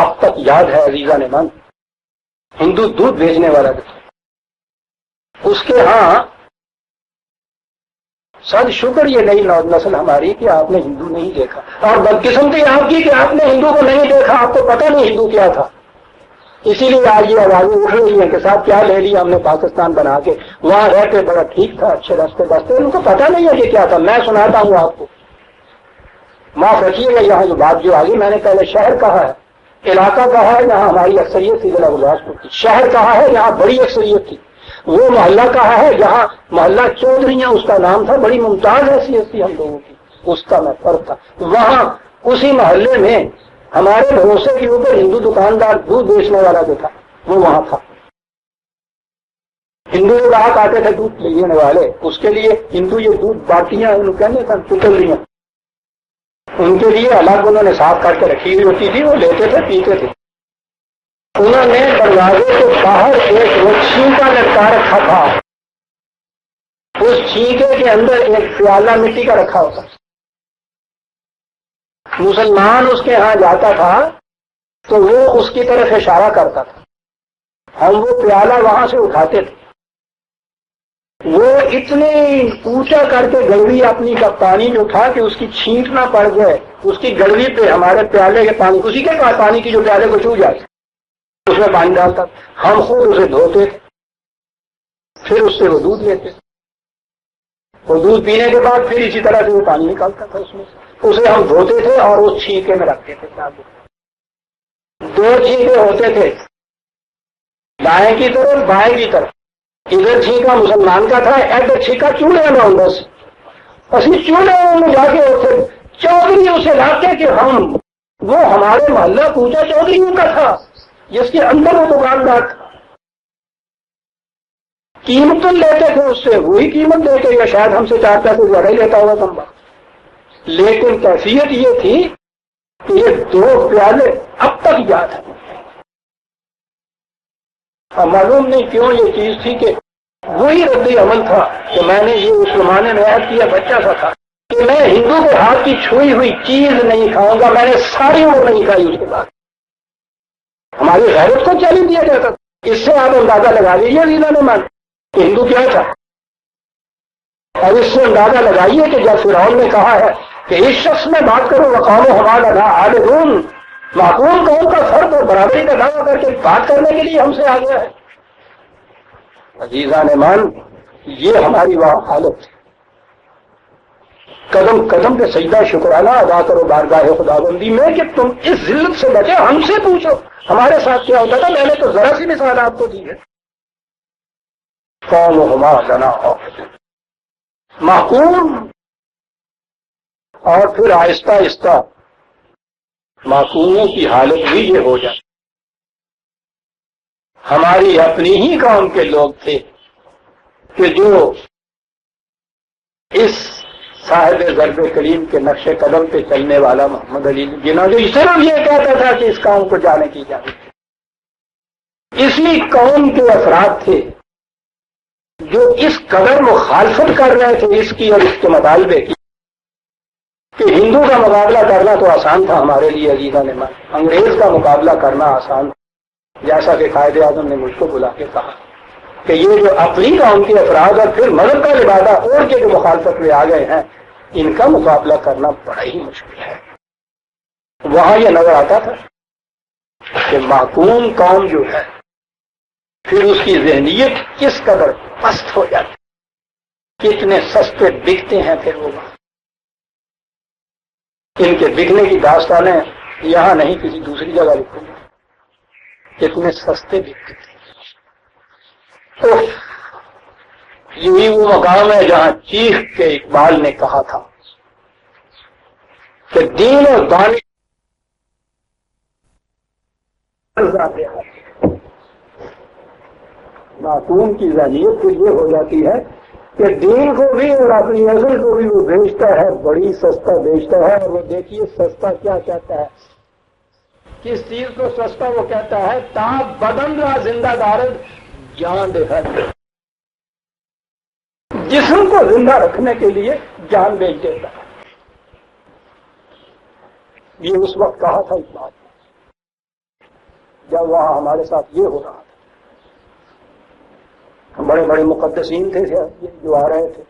اب تک یاد ہے عزیزان من، ہندو دودھ بیچنے والا تھا، اس کے ہاں سد شکر یہ نئی نسل ہماری کہ آپ نے ہندو نہیں دیکھا، اور بدقسمتی آپ کی کہ آپ نے ہندو کو نہیں دیکھا، آپ کو پتہ نہیں ہندو کیا تھا۔ اسی لیے آج یہ آوازیں اٹھ رہی ہیں کہ صاحب کیا لے لیا ہم نے پاکستان بنا کے، وہاں رہتے بڑا ٹھیک تھا، اچھے راستے بستے، ان کو پتہ نہیں ہے کہ کیا تھا۔ میں سناتا ہوں آپ کو، معاف رکھیے گا یہاں جو بات جو آگی، میں نے پہلے شہر کہا ہے، علاقہ کہا ہے جہاں ہماری اکثریت تھی ضلع گرداسپور کی، شہر کہا ہے جہاں بڑی اکثریت تھی، وہ محلہ کہا ہے جہاں محلہ چودھریاں اس کا نام تھا، بڑی ممتاز حیثیت تھی ہم لوگوں کی، اس کا میں فرق تھا۔ وہاں اسی محلے میں ہمارے بھروسے کے اوپر ہندو دکاندار دودھ بیچنے والا جو تھا وہ وہاں تھا۔ ہندو جو گاہک آتے تھے دودھ لینے والے، اس کے لیے ہندو یہ دودھ باٹیاں کہنے تھا پتلیاں، ان کے لیے الگ انہوں نے صاف کر کے رکھی ہوئی ہوتی تھی، وہ لیتے تھے پیتے تھے۔ انہوں نے دروازے کے باہر ایک وہ چھینکا لٹکا رکھا تھا، اس چھینکے کے اندر ایک پیالہ مٹی کا رکھا ہوتا، مسلمان اس کے ہاں جاتا تھا تو وہ اس کی طرف اشارہ کرتا تھا، ہم وہ پیالہ وہاں سے اٹھاتے تھے، وہ اتنے اونچا کر کے گڑوی اپنی کا پانی جو تھا کہ اس کی چھینٹ نہ پڑ جائے، اس کی گڑوی پہ ہمارے پیالے کے پانی، اسی کے پانی کی جو پیالے کو چھو جاتی اس میں پانی ڈالتا، ہم خود اسے دھوتے تھے، پھر اس سے وہ دودھ لیتے، وہ دودھ پینے کے بعد پھر اسی طرح سے وہ پانی نکالتا تھا، اس میں اسے ہم دھوتے تھے اور اس چھینکے میں رکھتے تھے۔ دو چھینکے ہوتے تھے، دائیں کی طرف بائیں کی طرف، ادھر چھینکا مسلمان کا تھا، ادھر چھینکا چولہے میں ہوں، بس اسی چولہے میں جا کے اٹھے چودھری اسے لاتے کہ ہم وہ ہمارے محلہ پوچھا چودھریوں کا تھا جس کے اندر وہ دکاندار تھا، قیمت لیتے تھے اس سے، وہی قیمت دیتے یا شاید ہم سے 4 پیسے زیادہ ہی لیتا ہوگا کم وقت، لیکن کیفیت یہ تھی کہ یہ 2 پیالے اب تک یاد ہیں۔ اب معلوم نہیں کیوں یہ چیز تھی کہ وہی رد عمل تھا کہ میں نے یہ اس زمانے میں عہد کیا، بچہ سا تھا کہ میں ہندو کے ہاتھ کی چھوئی ہوئی چیز نہیں کھاؤں گا، میں نے ساری عمر نہیں کھائی اس کے بعد۔ ہماری غیرت کو چیلنج دیا جاتا تھا، اس سے آپ اندازہ لگا لیجیے رینا نے مان کہ ہندو کیا تھا، اور اس سے اندازہ لگائیے کہ جب فرعون نے کہا ہے کہ اس شخص میں بات کرو وقام و حمال ادا عالدون، معقول قوم کا فرد اور برابری کا دعویٰ کر کے بات کرنے کے لیے ہم سے آ گیا ہے۔ عزیزان ایمان، یہ ہماری وہاں حالت ہے، قدم قدم پہ سجدہ شکرانہ ادا کرو بارگاہ خداوندی میں کہ تم اس ذلت سے بچے، ہم سے پوچھو ہمارے ساتھ کیا ہوتا تھا۔ میں نے تو ذرا سی مثال آپ کو دی ہے، قوم ہما جنا معقول، اور پھر آہستہ آہستہ معقولوں کی حالت بھی یہ ہو جائے۔ ہماری اپنی ہی قوم کے لوگ تھے کہ جو اس صاحب ضرب کریم کے نقش قدم پہ چلنے والا محمد علی جناح جو صرف یہ کہتا تھا کہ اس قوم کو جانے کی اجازت ہے، اسی قوم کے افراد تھے جو اس قدر مخالفت کر رہے تھے اس کی اور اس کے مطالبے کی کہ ہندو کا مقابلہ کرنا تو آسان تھا ہمارے لیے عزیزان ایمان، انگریز کا مقابلہ کرنا آسان تھا، جیسا کہ قائد اعظم نے مجھ کو بلا کے کہا کہ یہ جو اپنی قوم کے افراد اور پھر مذہب کا لبادہ اوڑھ کے جو مخالفت میں آ گئے ہیں، ان کا مقابلہ کرنا بڑا ہی مشکل ہے۔ وہاں یہ نظر آتا تھا کہ معقوم قوم جو ہے پھر اس کی ذہنیت کس قدر پست ہو جاتی، کتنے سستے بکتے ہیں پھر وہ۔ ان کے بکنے کی داستانیں یہاں نہیں کسی دوسری جگہ لکھوں گے، کتنے سستے بکتے تھے۔ یہی وہ مقام ہے جہاں چیخ کے اقبال نے کہا تھا کہ دین اور دانش معصوم کی ذہنیت تو یہ ہو جاتی ہے کہ دین کو بھی اور اپنی نسل کو بھی وہ بیچتا ہے، بڑی سستا بیچتا ہے۔ اور وہ دیکھیے سستا کیا کہتا ہے، کس چیز کو سستا وہ کہتا ہے، تا بدن را زندہ دارد جان دے، جسم کو زندہ رکھنے کے لیے جان بیچ دیتا ہے۔ یہ اس وقت کہا تھا اس بات جب وہاں ہمارے ساتھ یہ ہو رہا تھا۔ بڑے بڑے مقدسین تھے جو آ رہے تھے،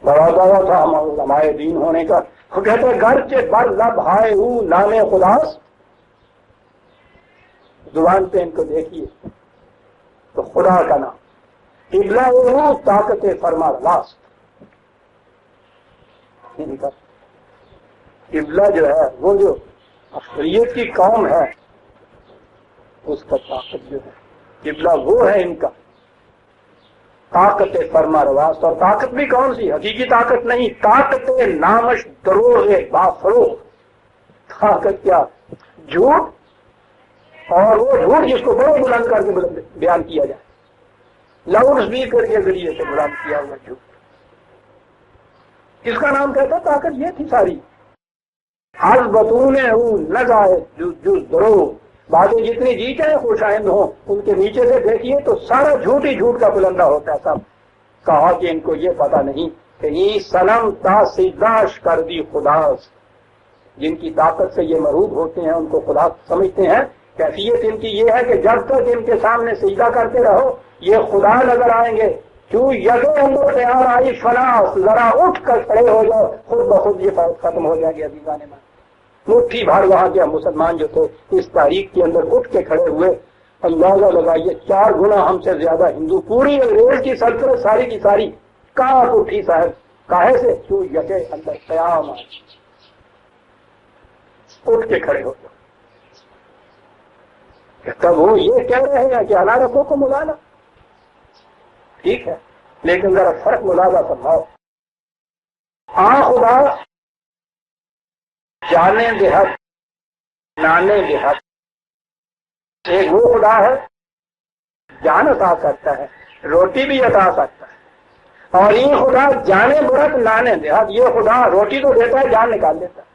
بڑا دعویٰ تھا ہم علماء دین ہونے کا۔ وہ کہتے گھر کے بر لب ہائے او نام خداس، زبان پہ ان کو دیکھیے تو خدا کا نام، قبلہ او طاقت فرما راست، ان کا قبلہ جو ہے وہ جو اکثریت کی قوم ہے اس کا طاقت جو ہے قبلہ وہ ہے ان کا طاقت فرما رواست. اور طاقت بھی کون سی؟ حقیقی طاقت نہیں، طاقت نامش دروغ بافروغ. طاقت کیا؟ جھوٹ، اور وہ جھوٹ جس کو بڑے بلند کر کے بیان کیا جائے، لاؤڈ اسپیکر کے ذریعے سے بلند کیا ہوا جھوٹ. اس کا نام کہتا طاقت یہ تھی ساری. ہر بتون نظائے جز درو، باتیں جتنی جی چاہے خوش آئند ہوں، ان کے نیچے سے دیکھیے تو سارا جھوٹ ہی جھوٹ کا بلندہ ہوتا ہے. سب کہا کہ ان کو یہ پتا نہیں کہ یہ صنم تا سجداش کر دی خدا، جن کی طاقت سے یہ مرعوب ہوتے ہیں ان کو خدا سمجھتے ہیں. کیفیت ان کی یہ ہے کہ جب تک ان کے سامنے سجدہ کرتے رہو یہ خدا نظر آئیں گے. کیوں یدو اندر تیار آئی فلاس، ذرا اٹھ کر کھڑے ہو جاؤ، خود بخود یہ بات ختم ہو جائے گی. عزیزان من، مٹھی بھر وہاں کے مسلمان جو تھے اس تاریخ کے اندر اٹھ کے کھڑے ہوئے. اندازہ لگائیے 4 گنا ہم سے زیادہ ہندو، پوری انگریز کی سلطنت ساری کی ساری کہاں اٹھی صاحب؟ کاہے سے؟ کیوں یدے اندر قیام آئی، اٹھ کے کھڑے ہو جاؤ. تب وہ یہ کہہ رہے ہیں کہ انارکھوں کو ملانا ٹھیک ہے، لیکن ذرا فرق ملازہ فرماؤ. خدا جانے بے حد، نانے بے حد. ایک وہ خدا ہے جان عطا کرتا ہے، روٹی بھی عطا کرتا ہے، اور یہ خدا جانے برت نانے بے حد. یہ خدا روٹی تو دیتا ہے، جان نکال دیتا ہے.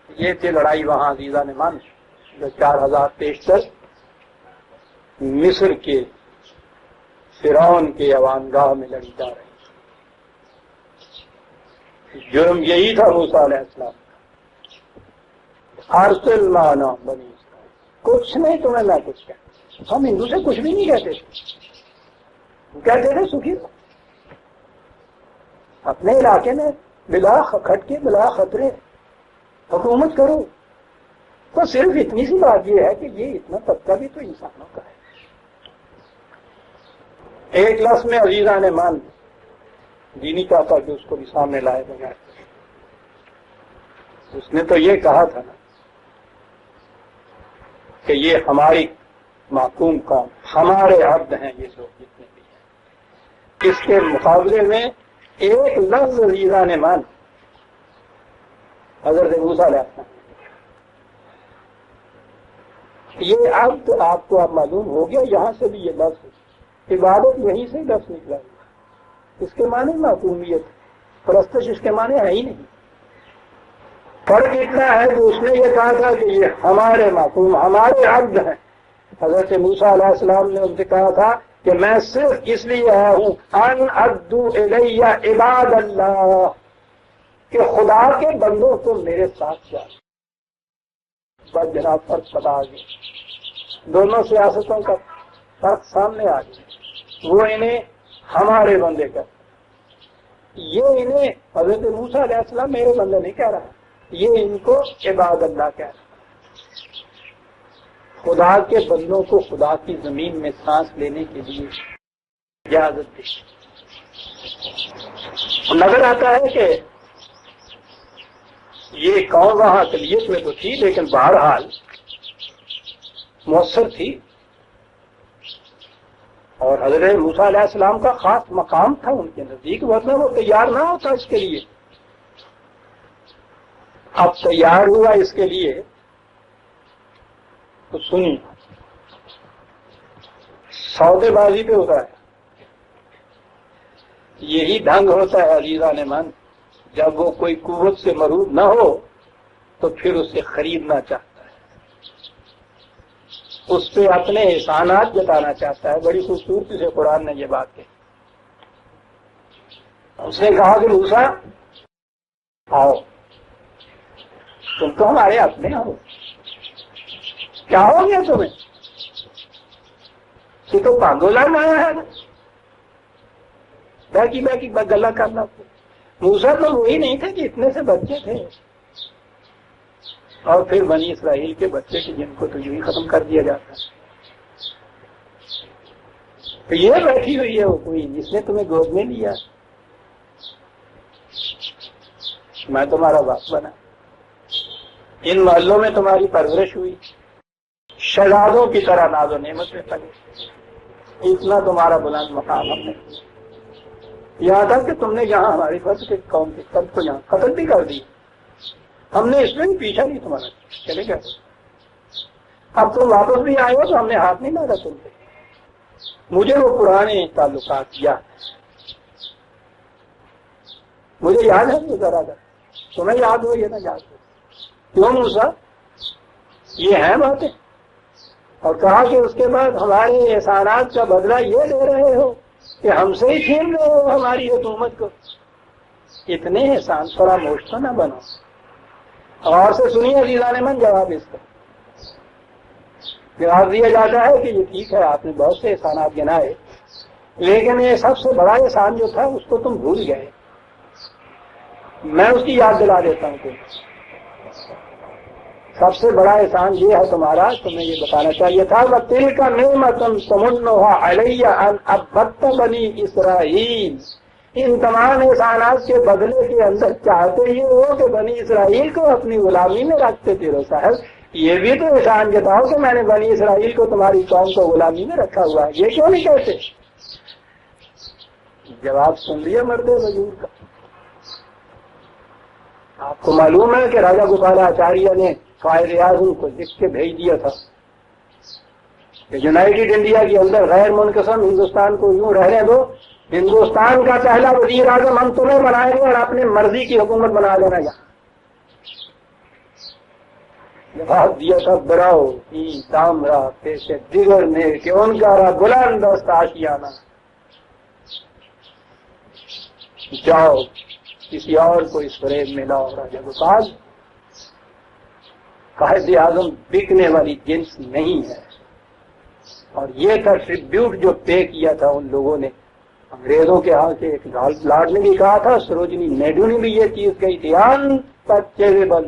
یہ تھی لڑائی وہاں عزیزان نے مان جو 4000 پیشتر مصر کے فرعون کے ایوانگاہ میں لڑی جا رہی. جرم یہی تھا موسیٰ علیہ السلام کا، ارسل معنا بنی اسرائیل. کچھ نہیں تمہیں میں کچھ کہتا. ہم ہندو سے کچھ بھی نہیں کہتے تھے، کہتے تھے سکھی اپنے علاقے میں بلا کھٹ کے بلا خطرے حکومت کرو. تو صرف اتنی سی بات یہ ہے کہ یہ اتنا طبقہ بھی تو انسانوں کا ہے. ایک لفظ میں عزیزان مان دینی چاہتا کہ اس کو بھی سامنے لائے بغیر. اس نے تو یہ کہا تھا نا کہ یہ ہماری معصوم قوم، ہمارے عبد ہیں یہ لوگ جتنے بھی ہیں. اس کے مقابلے میں ایک لفظ عزیزان مان حضرت موسیٰ علیہ السلام، یہ عبد آپ کو اب معلوم ہو گیا. یہاں سے بھی یہ لفظ عبادت یہیں سے لفظ نکلا ہوا. اس کے معنی معصومیت، پرستش اس کے معنی ہے ہی نہیں. فرق اتنا ہے کہ اس نے یہ کہا تھا کہ یہ ہمارے معصوم، ہمارے عبد ہیں. حضرت موسیٰ علیہ السلام نے ان سے کہا تھا کہ میں صرف اس لیے آیا ہوں ان ادو الیہ عباد اللہ، کہ خدا کے بندوں کو میرے ساتھ جائے. بس جناب فرق پتا آ گیا، دونوں سیاستوں کا فرق سامنے آ گیا. وہ انہیں ہمارے بندے کا، یہ انہیں حضرت موسیٰ علیہ السلام میرے بندے نہیں کہہ رہا، یہ ان کو عباد اللہ کہہ رہا. خدا کے بندوں کو خدا کی زمین میں سانس لینے کے لیے اجازت دی. نظر آتا ہے کہ یہ قوم وہاں اقلیت میں تو تھی لیکن بہرحال مؤثر تھی، اور حضرت موسیٰ علیہ السلام کا خاص مقام تھا ان کے نزدیک، ورنہ وہ تیار نہ ہوتا اس کے لیے. اب تیار ہوا اس کے لیے تو سنی سودے بازی پہ ہوتا ہے. یہی ڈھنگ ہوتا ہے عزیزان من، جب وہ کوئی قوت سے مرعوب نہ ہو تو پھر اسے خریدنا چاہتا ہے، اس پہ اپنے احسانات جتانا چاہتا ہے. بڑی خوبصورتی سے قرآن نے یہ بات کہی. اس نے کہا کہ موسیٰ آؤ، تم تو ہمارے اپنے ہو، کیا ہو گیا تمہیں؟ یہ تو پاندولا میں آیا ہے نا، باقی گلا کرنا. موسیٰ تو وہی نہیں تھے کہ اتنے سے بچے تھے، اور پھر بنی اسرائیل کے بچے کہ جن کو تو یوں ہی ختم کر دیا جاتا ہے. تو یہ بیٹھی ہوئی ہے وہ کوئی جس نے تمہیں گود میں لیا، میں تمہارا باپ بنا، ان محلوں میں تمہاری پرورش ہوئی، شہزادوں کی طرح ناز و نعمت میں پلے، اتنا تمہارا بلند مقام ہم نے، یہاں تک کہ تم نے یہاں ہماری فرض کے قوم کے سب کو یہاں قتل بھی کر دی، ہم نے اس میں بھی پیچھا نہیں تمہارا، چلے گئے۔ اب تم واپس بھی آئے ہو تو ہم نے ہاتھ نہیں ڈالا تم پہ، مجھے وہ پرانے تعلقات یاد، مجھے یاد ہے وہ ذرا تمہیں یاد ہو یہ نہ یاد ہو، کیوں موسیٰ یہ ہیں باتیں؟ اور کہا کہ اس کے بعد ہمارے احسانات کا بدلہ یہ لے رہے ہو کہ ہم سے ہی چھین رہے ہو ہماری حکومت کو، اتنے احسان فراموش تو نہ بنو۔ اور سے سنیے عزیزان من جواب اس کا، جواب دیا جاتا ہے کہ یہ ٹھیک ہے آپ نے بہت سے احسانات گنائے، لیکن یہ سب سے بڑا احسان جو تھا اس کو تم بھول گئے، میں اس کی یاد دلا دیتا ہوں کہ سب سے بڑا احسان یہ ہے تمہارا، تمہیں یہ بتانا چاہیے تھا وَتِلْكَ نِعْمَةٌ تَمُنُّهَا عَلَيَّ أَنْ عَبَّدْتَ بَنِي اسرائیل، ان تمام احسانات کے بدلے کے اندر چاہتے یہ ہو کہ بنی اسرائیل کو اپنی غلامی میں رکھتے تھے۔ صاحب یہ بھی تو احسان جتاؤ کہ میں نے بنی اسرائیل کو تمہاری قوم کو غلامی میں رکھا ہوا ہے، یہ کیوں نہیں کہتے؟ جواب سن لیا مرد وجود کا۔ آپ کو معلوم ہے کہ راجا گوپالاچاریہ نے قائد اعظم کو لکھ کے بھیج دیا تھا کہ یونائٹڈ انڈیا کے اندر غیر منقسم ہندوستان کو یوں رہنے دو، ہندوستان کا پہلا وزیر اعظم ہم تمہیں بنائیں گے اور اپنے مرضی کی حکومت بنا لینا۔ یہاں جواب دیا تھا براؤ ای تامرا پیش دیگر نے کہ ان کا را بلند است آشیانہ، جاؤ کسی اور کو اس فریب میں لاؤ۔ راجا گوپال قائد اعظم بکنے والی جنس نہیں ہے، اور یہ تھا ٹریبیوٹ جو پے کیا تھا ان لوگوں نے انگریزوں کے ہاں سے۔ ایک لارڈ نے بھی کہا تھا، سروجنی نائڈو نے بھی یہ چیز کہی تھی، انٹچیبل،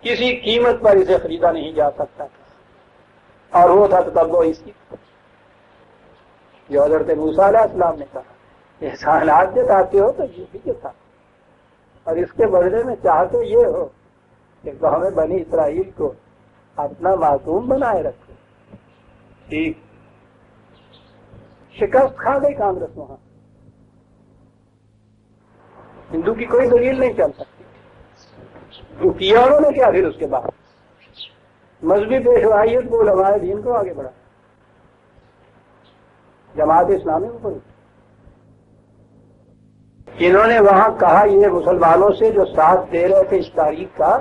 کسی قیمت پر اسے خریدا نہیں جا سکتا تھا، اور وہ تھا تب وہ اسی جو حضرت موسیٰ علیہ السلام نے کہا احسانات جتاتے ہو تو یہ بھی جتا، اور اس کے بدلے میں چاہتے یہ ہو کہ ہمیں بنی اسرائیل کو اپنا معصوم بنائے رکھو۔ ٹھیک، شکست کھا گئی کانگریس وہاں، ہندو کی کوئی دلیل نہیں چل سکتی۔ جو کیا انہوں نے کیا پھر اس کے بعد مذہبی پیشوائیت کو، علماء دین کو آگے بڑھا، جماعت اسلامی کو۔ انہوں نے وہاں کہا یہ مسلمانوں سے جو ساتھ دے رہے تھے اس تاریخ کا،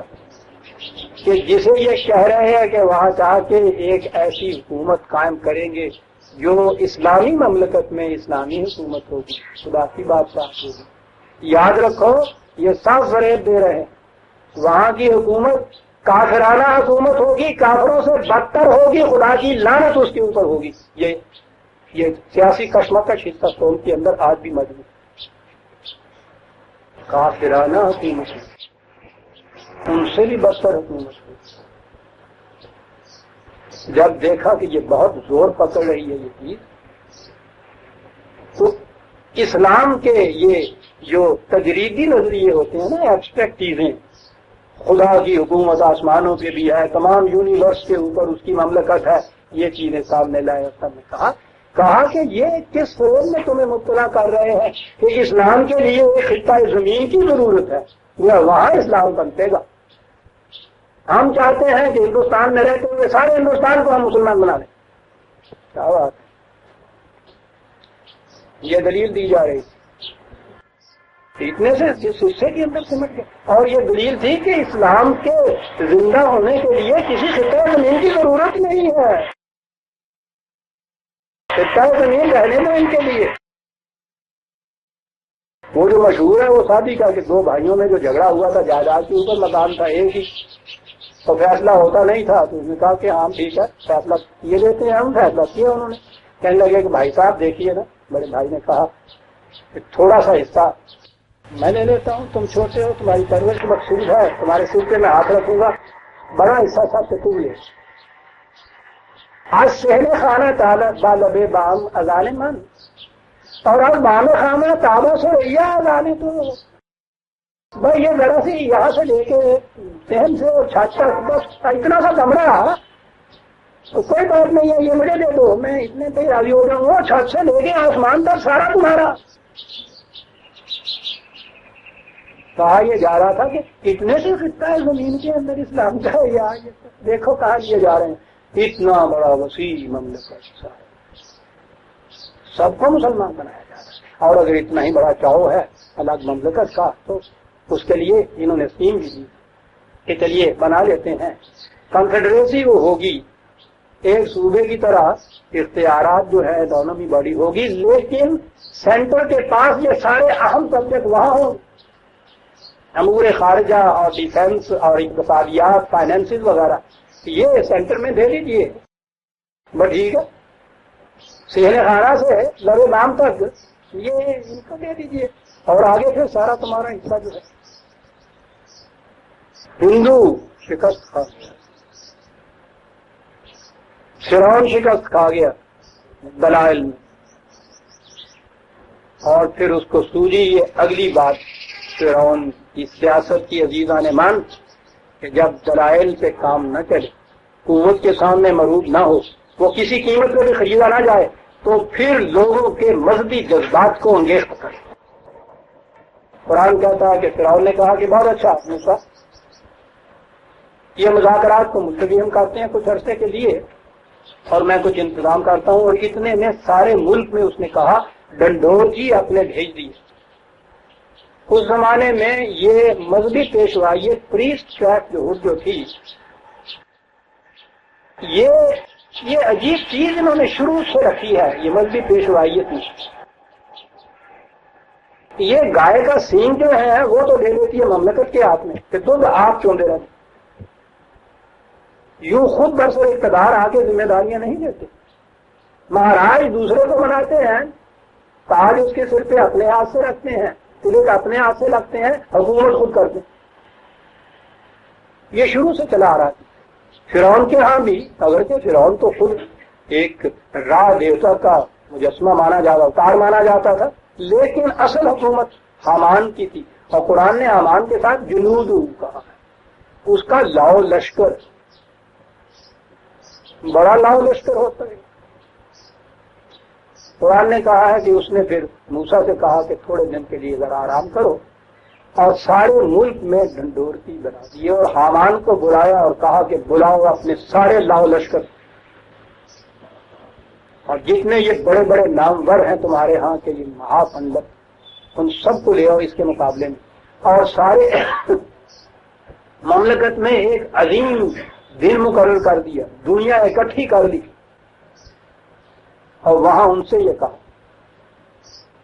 کہ جسے یہ کہہ رہے ہیں کہ وہاں جا کے ایک ایسی حکومت قائم کریں گے جو اسلامی مملکت میں اسلامی حکومت ہوگی، خدا کی بادشاہ ہوگی، یاد رکھو یہ صاف فریب دے رہے ہیں، وہاں کی حکومت کافرانہ حکومت ہوگی، کافروں سے بدتر ہوگی، خدا کی لعنت اس کے اوپر ہوگی۔ یہ سیاسی کشمکش اس قوم کے اندر آج بھی موجود ہے، کافرانہ حکومت ان سے بھی بدتر حکومت ہوگی۔ جب دیکھا کہ یہ بہت زور پکڑ رہی ہے یہ چیز، تو اسلام کے یہ جو تجریدی نظریے ہوتے ہیں نا، ایبسٹریکٹ چیزیں، خدا کی حکومت آسمانوں پہ بھی ہے، تمام یونیورس کے اوپر اس کی مملکت ہے، یہ چیزیں سامنے لائے۔ اور سب نے کہا کہ یہ کس فریب میں تمہیں مبتلا کر رہے ہیں کہ اسلام کے لیے ایک خطہ زمین کی ضرورت ہے، وہاں اسلام بنتے گا۔ ہم چاہتے ہیں کہ ہندوستان میں رہتے ہوئے سارے ہندوستان کو ہم مسلمان بنا لیں۔ کیا بات ہے، یہ دلیل دی جا رہی تھی، اتنے سے حصے کے اندر سمٹ گئے۔ اور یہ دلیل تھی کہ اسلام کے زندہ ہونے کے لیے کسی خطہ زمین کی ضرورت نہیں ہے، خطہ زمین رہنے دو ان کے لیے۔ وہ جو مشہور ہے وہ شادی کا کہ دو بھائیوں میں جو جھگڑا ہوا تھا جائیداد کے اوپر، مکان تھا ایک ہی، تو فیصلہ ہوتا نہیں تھا، تو اس نے کہا کہ ہاں ٹھیک ہے فیصلہ کیے دیتے ہیں، ہم فیصلہ کیا انہوں نے۔ کہنے لگے کہ بھائی صاحب دیکھیے نا، بڑے بھائی نے کہا کہ تھوڑا سا حصہ میں لے لیتا ہوں، تم چھوٹے ہو، تمہاری پرورش مقصود ہے، تمہارے سر پہ میں ہاتھ رکھوں گا، بڑا حصہ سب سے تم لے۔ آج شہر خانہ بالب بام اذان من، اور آج بام خانہ تابہ سے ریا اذانے، تو بھائی یہ ذرا سی یہاں سے لے کے ذہن سے اور چھت تک بس اتنا سا کمرہ تو کوئی بات نہیں ہے، یہ مجھے دے دو، میں اتنے پہ راضی ہو جاؤں گا، چھت سے لے کے آسمان تک سارا تمہارا۔ کہا یہ جا رہا تھا کہ اتنے سے خطہ ہے زمین کے اندر اسلام کا ہے، یار دیکھو کہاں لیے جا رہے ہیں، اتنا بڑا وسیع مملکت، سب کو مسلمان بنایا جا رہا ہے، اور اگر اتنا ہی بڑا چاؤ ہے الگ مملکت کا تو اس کے لیے انہوں نے اسکیم بھی دی کہ چلیے بنا لیتے ہیں کنفیڈریسی، وہ ہوگی ایک صوبے کی طرح، اختیارات جو ہے اٹانومی باڈی ہوگی، لیکن سینٹر کے پاس یہ سارے اہم سبجیکٹ وہاں ہوں، امور خارجہ اور ڈیفینس اور اقتصادیات، فائنینس وغیرہ، یہ سینٹر میں دے دیجیے، بس ٹھیک ہے، صحن خانہ سے لب نام تک یہ ان کو دے دیجیے، اور آگے پھر سارا تمہارا حصہ جو ہے۔ ہندو شکست کھا گیا، فرعون شکست کھا گیا دلائل میں، اور پھر اس کو سوجی یہ اگلی بات فرعون کی سیاست کی عزیزان مان کہ جب دلائل سے کام نہ چلے، قوت کے سامنے مغلوب نہ ہو، وہ کسی قیمت پہ بھی خریدا نہ جائے، تو پھر لوگوں کے مذہبی جذبات کو انگیخت کرے۔ قرآن کہتا ہے کہ فرعون نے کہا کہ بہت اچھا موسیٰ، یہ مذاکرات کو ملتوی ہم کرتے ہیں کچھ عرصے کے لیے، اور میں کچھ انتظام کرتا ہوں، اور اتنے میں سارے ملک میں اس نے کہا ڈنڈور جی اپنے بھیج دیے۔ اس زمانے میں یہ مذہبی پیشوائیت، پریسٹ ٹریک جو تھی، یہ عجیب چیز انہوں نے شروع سے رکھی ہے، یہ مذہبی پیشوائیت میں۔ یہ گائے کا سینگ جو ہے وہ تو دے دیتی ہے مملکت کے ہاتھ میں کہ دودھ آپ چوندے رہتے، یوں خود برسر اقتدار آ کے ذمہ داریاں نہیں لیتے۔ مہاراج دوسرے کو مناتے ہیں، تاج اس کے سر پہ اپنے ہاتھ سے رکھتے ہیں، تلک اپنے ہاتھ سے لگتے ہیں، حکومت خود کرتے ہیں۔ یہ شروع سے چلا آ رہا تھا۔ فرعون کے ہاں بھی، اگرچہ فرعون تو خود ایک راہ دیوتا کا مجسمہ مانا جاتا، اوتار مانا جاتا تھا، لیکن اصل حکومت حامان کی تھی، اور قرآن نے حامان کے ساتھ جنود کہا، اس کا لاؤ لشکر، بڑا لاؤ لشکر ہوتا ہے۔ قرآن نے کہا ہے کہ اس نے پھر موسیٰ سے کہا کہ تھوڑے دن کے لیے ذرا آرام کرو، اور سارے ملک میں ڈنڈورتی بنا دی، اور حامان کو بلایا اور کہا کہ بلاؤ اپنے سارے لاؤ لشکر، اور جتنے یہ بڑے بڑے نامور ہیں تمہارے ہاں کے یہ مہا پنڈت، ان سب کو لے آؤ اس کے مقابلے میں، اور سارے مملکت میں ایک عظیم دن مقرر کر دیا، دنیا اکٹھی کر لی، اور وہاں ان سے یہ کہا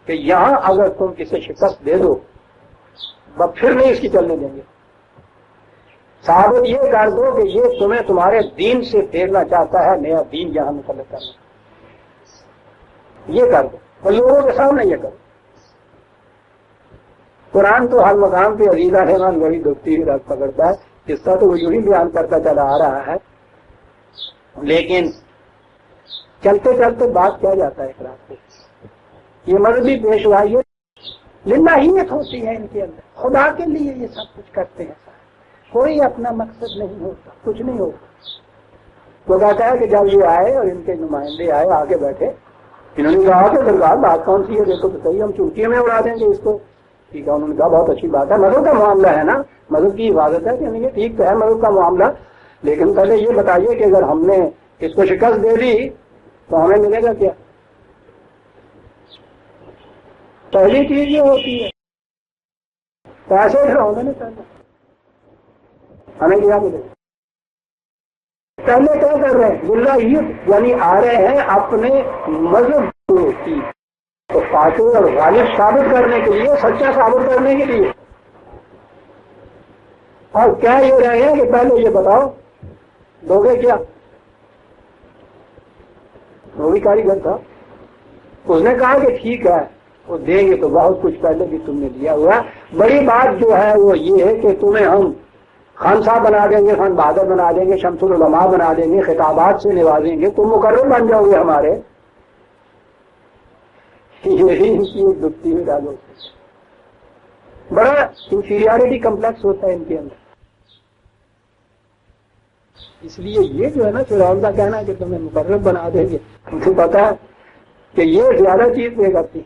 کہ یہاں اگر تم کسی شکست دے دو پھر نہیں اس کی چلنے دیں گے، ثابت یہ کر دو کہ یہ تمہیں تمہارے دین سے پھیرنا چاہتا ہے، نیا دین یہاں متعلق کرنا، یہ کر دو، اور لوگوں کے سامنے یہ کرو۔ قرآن تو ہر مقام پہ عزیزہ رحمان وہی دکھتی ہوئی رات پکڑتا ہے، اس کا تو وہ یوں ہی بیان کرتا چلا آ رہا ہے، لیکن چلتے چلتے بات کیا جاتا ہے ایک رات کو، یہ مذہبی پیشوائیت للہیت ہوتی ہے ان کے اندر، خدا کے لیے یہ سب کچھ کرتے ہیں، کوئی اپنا مقصد نہیں ہوتا، کچھ نہیں ہوتا۔ تو کہتا ہے کہ جب یہ آئے اور ان کے نمائندے آئے، آگے بیٹھے، انہوں نے کہا کہ سرکار بات کون سی ہے، دیکھو تو صحیح، ہم چٹکیوں میں اڑا دیں گے اس کو۔ ٹھیک ہے، انہوں نے کہا بہت اچھی بات ہے، مذہب کا معاملہ ہے نا، مذہب کی حفاظت ہے، کہ نہیں یہ ٹھیک تو ہے مذہب کا معاملہ، لیکن پہلے یہ بتائیے کہ اگر ہم نے اس کو شکست دے دی تو ہمیں ملے گا کیا؟ پہلی چیز یہ ہوتی ہے پیسے انہوں نے پہلے ہمیں کیا ملے گا؟ پہلے کیا کر رہے ہیں؟ للہیت، یعنی آ رہے ہیں اپنے مذہب کی تو فاتح اور غالب ثابت کرنے کے لیے، سچا ثابت کرنے کے لیے، اور کیا یہ رہے ہیں کہ پہلے یہ بتاؤ دو گے کیا؟ وہ بھی کاریگر تھا، اس نے کہا کہ ٹھیک ہے وہ دیں گے، تو بہت کچھ پہلے بھی تم نے دیا ہوا، بڑی بات جو ہے وہ یہ ہے کہ تمہیں ہم خان صاحب بنا دیں گے، خان بہادر بنا دیں گے، شمس العلماء بنا دیں گے، خطابات سے نوازیں گے، تم مقرر بن جاؤ گے ہمارے۔ یہی ان کی ایک دکھتی ہوئی ڈالو، بڑا انفیریارٹی کمپلیکس ہوتا ہے ان کے اندر۔ اس لیے یہ جو ہے نا فرعون کا کہنا ہے کہ تمہیں مقرب بنا دیں گے، مجھے پتا ہے کہ یہ زیادہ چیز دے کرتی،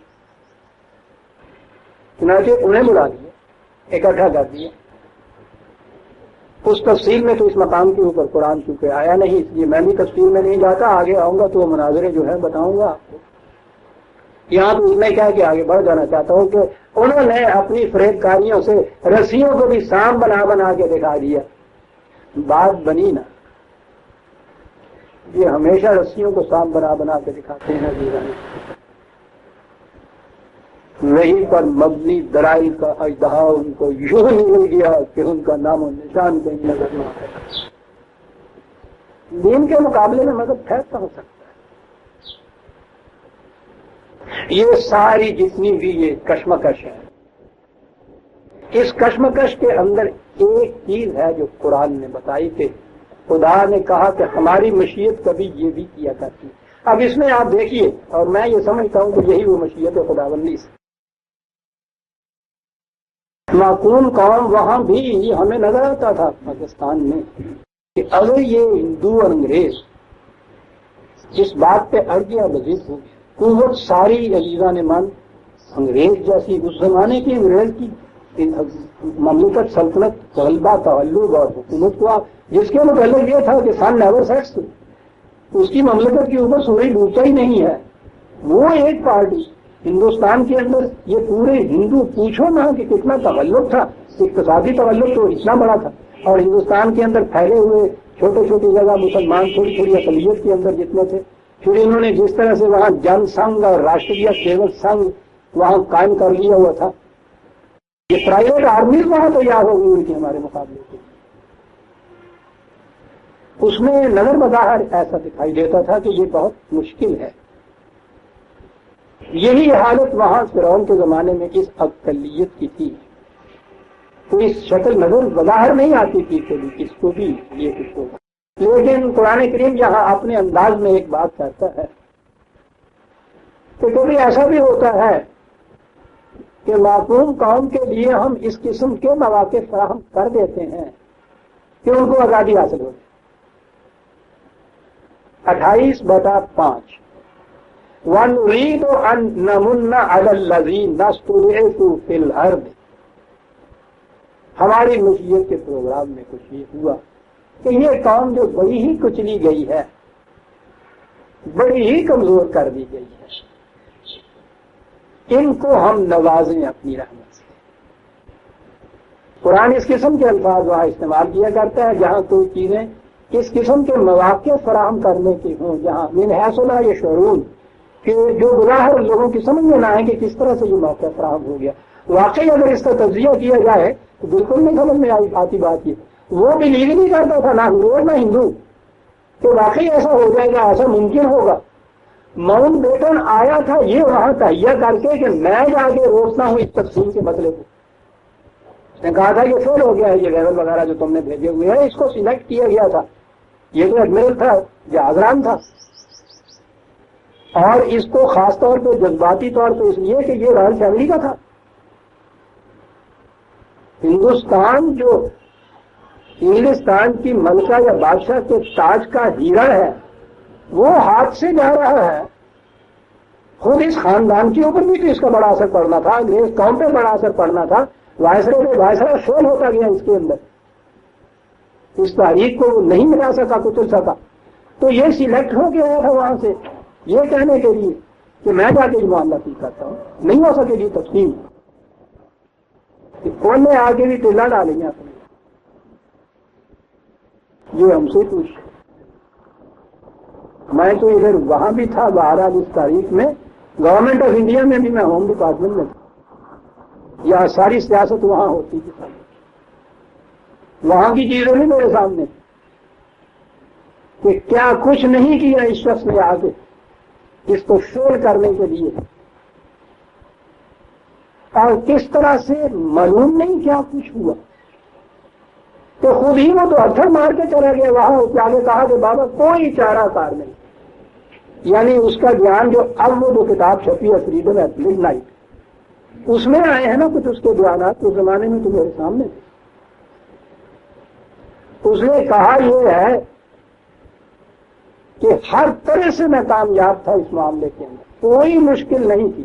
چنانچہ انہیں بلا دیا، اکٹھا کر دیا۔ اس تفصیل میں تو اس مقام کے اوپر قرآن چونکہ آیا نہیں، اس لیے میں بھی تفصیل میں نہیں جاتا، آگے آؤں گا تو مناظرے جو ہے بتاؤں گا آپ کو۔ یہاں تو اتنا ہی کہہ کے آگے بڑھ جانا چاہتا ہوں کہ انہوں نے اپنی فریب کاریوں سے رسیوں کو بھی سام بنا بنا کے دکھا دیا، بات بنی نا۔ یہ ہمیشہ رسیوں کو سام بنا بنا کے دکھاتے ہیں جیرانی، وہی پر مبنی دلائل کا اژدہا ان کو یوں نکل گیا کہ ان کا نام و نشان کہیں نظر نہ آیا۔ دین کے مقابلے میں مذہب ٹھہرتا ہو سکتا ہے۔ یہ ساری جتنی بھی یہ کشمکش ہے، اس کشمکش کے اندر ایک چیز ہے جو قرآن نے بتائی کہ خدا نے کہا کہ ہماری مشیت کبھی یہ بھی کیا کرتی۔ اب اس میں آپ دیکھیے، اور میں یہ سمجھتا ہوں کہ یہی وہ مشیت خداوندی سے معقوم قوم وہاں بھی ہمیں نظر آتا تھا پاکستان میں کہ اگر یہ ہندو اور انگریز اس بات پہ اڑ گیا، بزید ہو گیا، قوت ساری عزیزان من انگریز جیسی اس زمانے کی انگریز کی مملکت، سلطنت، غلبہ، تعلق اور حکومت کو جس کے متعلق یہ تھا کہ سن نیور سیٹس، اس کی مملکت کے اوپر سورج ڈوبتا ہی نہیں ہے، وہ ایک پارٹی ہندوستان کے اندر یہ پورے ہندو پوچھو نہ کہ کتنا تعلق تھا، اقتصادی تعلق تو اتنا بڑا تھا، اور ہندوستان کے اندر پھیلے ہوئے چھوٹی چھوٹی جگہ مسلمان تھوڑی تھوڑی اقلیت کے اندر جتنے تھے، پھر انہوں نے جس طرح سے وہاں جن سنگھ اور راشٹریہ سیوک سنگھ وہاں قائم کر لیا ہوا تھا، یہ پرائیویٹ آرمیز وہاں تیار ہو گئی ان کی ہمارے مقابلے کے۔ اس میں نظر بظاہر ایسا دکھائی دیتا تھا کہ یہ بہت مشکل ہے۔ یہی حالت وہاں فرعون کے زمانے میں اس اقلیت کی تھی، تو اس شکل نظر بظاہر نہیں آتی تھی کبھی کس کو بھی یہ کچھ ہوگا، لیکن قرآن کریم یہاں اپنے انداز میں ایک بات کہتا ہے کہ کبھی ایسا بھی ہوتا ہے کہ معقوم قوم کے لیے ہم اس قسم کے مواقع فراہم کر دیتے ہیں کہ ان کو آزادی حاصل ہو جائے۔ 28/5 وَنُرِيدُ أَن نَّمُنَّ عَلَى الَّذِينَ اسْتُضْعِفُوا فِي الْأَرْضِ۔ ہماری مشیت کے پروگرام میں کچھ یہ ہوا کہ یہ قوم جو بڑی ہی کچلی گئی ہے، بڑی ہی کمزور کر دی گئی ہے، ان کو ہم نوازیں اپنی رحمت سے۔ قرآن اس قسم کے الفاظ وہاں استعمال کیا کرتا ہے جہاں کوئی چیزیں اس قسم کے مواقع فراہم کرنے کے ہوں، جہاں من حیث لا یشعرون، کہ جو بظاہر لوگوں کی سمجھ میں نہ آئے کہ کس طرح سے یہ موقع فراہم ہو گیا۔ واقعی اگر اس کا تجزیہ کیا جائے تو بالکل نہیں سمجھ میں آتی بات یہ۔ وہ بلیو نہیں کرتا تھا، نہ انگریز نہ ہندو، کہ واقعی ایسا ہو جائے گا، ایسا ممکن ہوگا۔ ماؤنٹ بیٹن آیا تھا یہ وہاں تہیہ کر کے کہ میں جا کے روکتا ہوں اس تقسیم کے مسئلے کو۔ اس نے کہا تھا یہ فیل ہو گیا ہے، یہ لیول وغیرہ جو تم نے بھیجے ہوئے ہیں، اس کو سلیکٹ کیا گیا تھا، یہ تو ایڈمرل تھا، جہازران تھا، اور اس کو خاص طور پہ جذباتی طور پہ اس لیے کہ یہ رائل فیملی کا تھا۔ ہندوستان جو انگلستان کی ملکہ یا بادشاہ کے تاج کا ہیرا ہے، وہ ہاتھ سے جا رہا ہے، خود اس خاندان کے اوپر بھی تو اس کا بڑا اثر پڑنا تھا، انگریز قوم پہ بڑا اثر پڑنا تھا، وائسرے پہ وائسرا فیل ہوتا گیا اس کے اندر، اس تاریخ کو نہیں ملا سکا، کچل سکا، تو یہ سلیکٹ ہو کے آیا تھا وہاں سے یہ کہنے کے لیے کہ میں جا کے معاملہ ٹھیک کرتا ہوں، نہیں ہو سکے گی تقسیم، کون نے آگے بھی ٹیلا ڈالیں گے اپنے، یہ ہم سے پوچھ۔ میں تو ادھر وہاں بھی تھا، بہرحال اس تاریخ میں گورنمنٹ آف انڈیا میں بھی میں ہوم ڈپارٹمنٹ میں تھا، یا ساری سیاست وہاں ہوتی تھی، وہاں کی چیزیں بھی میرے سامنے کہ کیا کچھ نہیں کیا اس شخص نے آگے اس کو فیل کرنے کے لیے، اور کس طرح سے معلوم نہیں کیا کچھ ہوا کہ خود ہی وہ تو ہتھڑ مار کے چلا گیا وہاں، اس کے آگے کہا کہ بابا کوئی چارہ کار نہیں، یعنی اس کا بیان جو اب وہ جو کتاب چھپی ہے فریڈم ایٹ مڈ نائٹ، اس میں آئے ہیں نا کچھ اس کے بیانات، اس زمانے میں تو میرے سامنے تھے۔ اس نے کہا یہ ہے کہ ہر طرح سے میں کامیاب تھا اس معاملے کے اندر، کوئی مشکل نہیں تھی،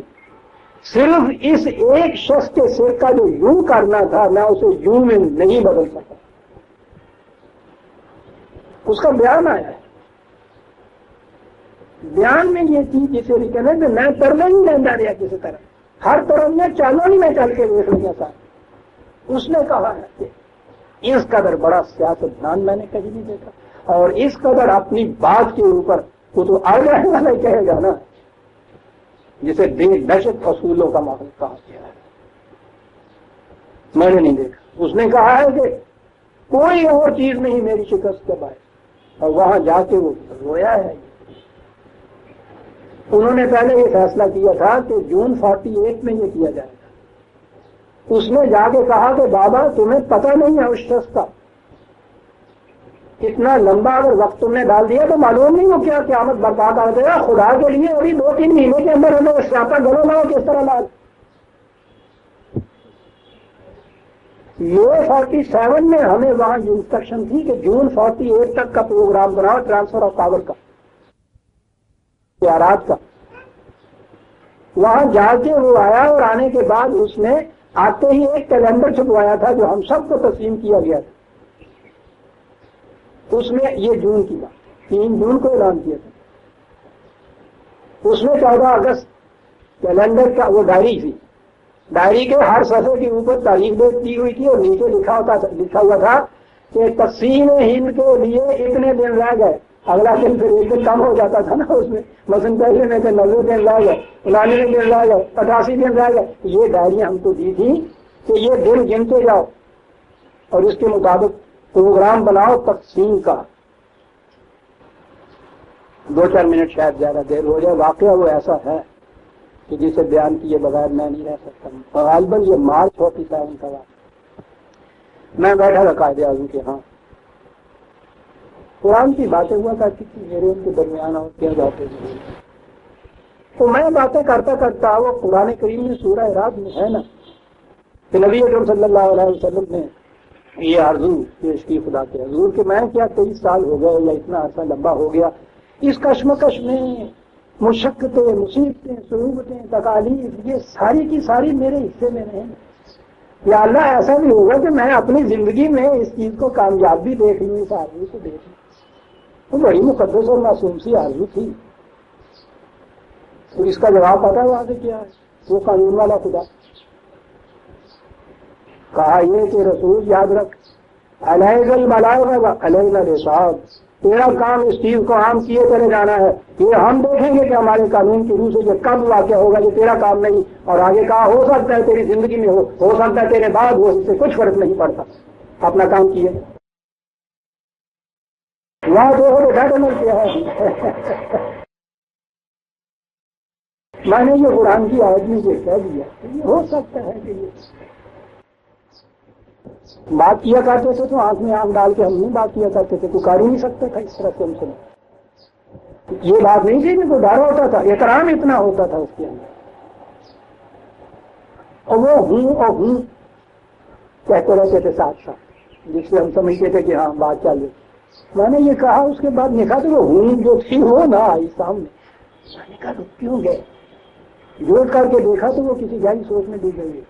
صرف اس ایک شخص کے سر کا جو یوں کرنا تھا میں اسے یوں میں نہیں بدل سکا۔ اس کا بیان آیا ہے، بیان میں یہ چیز جسے بھی کہنا کہ میں کرنا ہی لینا رہا کسی طرح، ہر طرف میں چالو ہی میں چل کے دیکھ لیا تھا۔ اس نے کہا ہے کہ اس قدر بڑا سیاستدان میں نے کہیں نہیں دیکھا، اور اس قدر اپنی بات کے اوپر وہ تو آ جانے والا کہے گا نا، جسے بے دہشت اصولوں کا ماحول کہا گیا ہے، میں نے نہیں دیکھا۔ اس نے کہا ہے کہ کوئی اور چیز نہیں میری شکست کے باعث، اور وہاں جا کے وہ رویا ہے۔ انہوں نے پہلے یہ فیصلہ کیا تھا کہ جون 48 میں یہ کیا جائے گا۔ اس نے جا کے کہا کہ بابا تمہیں پتہ نہیں ہے اس شخص کا، اتنا لمبا اگر وقت تم نے ڈال دیا تو معلوم نہیں ہو کیا قیامت برپا کر دے گا۔ خدا کے لیے ابھی 2-3 مہینے کے اندر ہمیں سیاپا گلو لاؤ کس طرح لا۔ یہ 47 میں ہمیں وہاں انسٹرکشن تھی کہ جون 48 تک کا پروگرام بناؤ ٹرانسفر آف پاور کا، اختیارات کا۔ وہاں جا کے وہ آیا، اور آنے کے بعد اس نے آتے ہی ایک کیلنڈر چھپوایا تھا جو ہم سب کو تسلیم کیا گیا تھا۔ اس میں یہ جون کی بات 3 جون کو اعلان کیا تھا۔ اس میں 14 اگست کیلنڈر کا وہ ڈائری تھی، ڈائری کے ہر صفحے کے اوپر تاریخ ڈیٹ دی ہوئی تھی، اور نیچے لکھا ہوا تھا کہ تقسیم ہند کے لیے اتنے دن رہ گئے۔ اگلا دن پھر ایک دن کم ہو جاتا تھا نا اس میں، مثلاً پہلے میں کہ 90 دن رہ گئے، 99 دن رہ گئے، 88 دن رہ گئے۔ یہ ڈائریاں ہم کو دی تھی کہ یہ دن گنتے جاؤ اور اس کے مطابق پروگرام بناؤ تقسیم کا۔ 2-4 منٹ شاید زیادہ دیر ہو جائے، واقعہ وہ ایسا ہے کہ جسے بیان کیے بغیر میں نہیں رہ سکتا۔ غالباً یہ مارچ 47 کا واقعہ۔ میں بیٹھا تھا قائد اعظم کے ہاں، قرآن کی باتیں ہوا کرتی تھی میرے ان کے درمیان، اور کیا باتیں ہوئی تو میں باتیں کرتا کرتا وہ قرآن کریم میں سورہ رعد میں ہے نا کہ نبی اکرم صلی اللہ علیہ وسلم نے یہ آرزو پیش کی خدا کے حضور کہ میں کیا 23 سال ہو گئے یا اتنا عرصہ لمبا ہو گیا، اس کشمکش میں مشقتیں، مصیبتیں، صعوبتیں، تکالیف یہ ساری کی ساری میرے حصے میں نہیں۔ یا اللہ ایسا بھی ہوگا کہ میں اپنی زندگی میں اس چیز کو کامیاب بھی دیکھ لوں، اس آرزو کو دیکھ لوں۔ وہ بڑی مقدس اور معصوم سی آرزو تھی۔ تو اس کا جواب پتا وہاں سے کیا ہے؟ وہ قانون والا خدا کہا یہ کہ رسول یاد رکھ، علیہ الملائکہ علینا الحساب، تیرا کام اس چیز کو عام کیے چلے جانا ہے۔ یہ ہم دیکھیں گے کہ ہمارے قانون کی روح سے یہ کب واقع ہوگا، یہ تیرا کام نہیں۔ اور آگے کہا ہو سکتا ہے تیری زندگی میں ہو سکتا ہے تیرے بعد ہو، اس سے کچھ فرق نہیں پڑتا، اپنا کام کیے۔ وہاں تو ہو بیٹھا مل کیا ہے میں نے یہ قرآن کی آدمی سے کہہ دیا یہ ہو سکتا ہے کہ یہ بات کیا کرتے تھے تو آنکھ میں آنکھ ڈال کے ہم نہیں بات کیا کرتے تھے، کوئی کر ہی نہیں سکتا تھا اس طرح سے ہم سے۔ یہ بات نہیں تھی کہ کوئی ڈر ہوتا تھا، احترام اتنا ہوتا تھا اس کے اندر، اور وہ ہوں کہتے رہتے تھے ساتھ ساتھ، جس سے ہم سمجھتے تھے کہ ہاں بات چل رہی۔ میں نے یہ کہا، اس کے بعد لکھا تو وہ ہوں جو تھی وہ نہ آئی سامنے۔ میں نے کہا تو کیوں گئے؟ جوڑ کر کے دیکھا تو وہ کسی گہری سوچ میں ڈوب گئی۔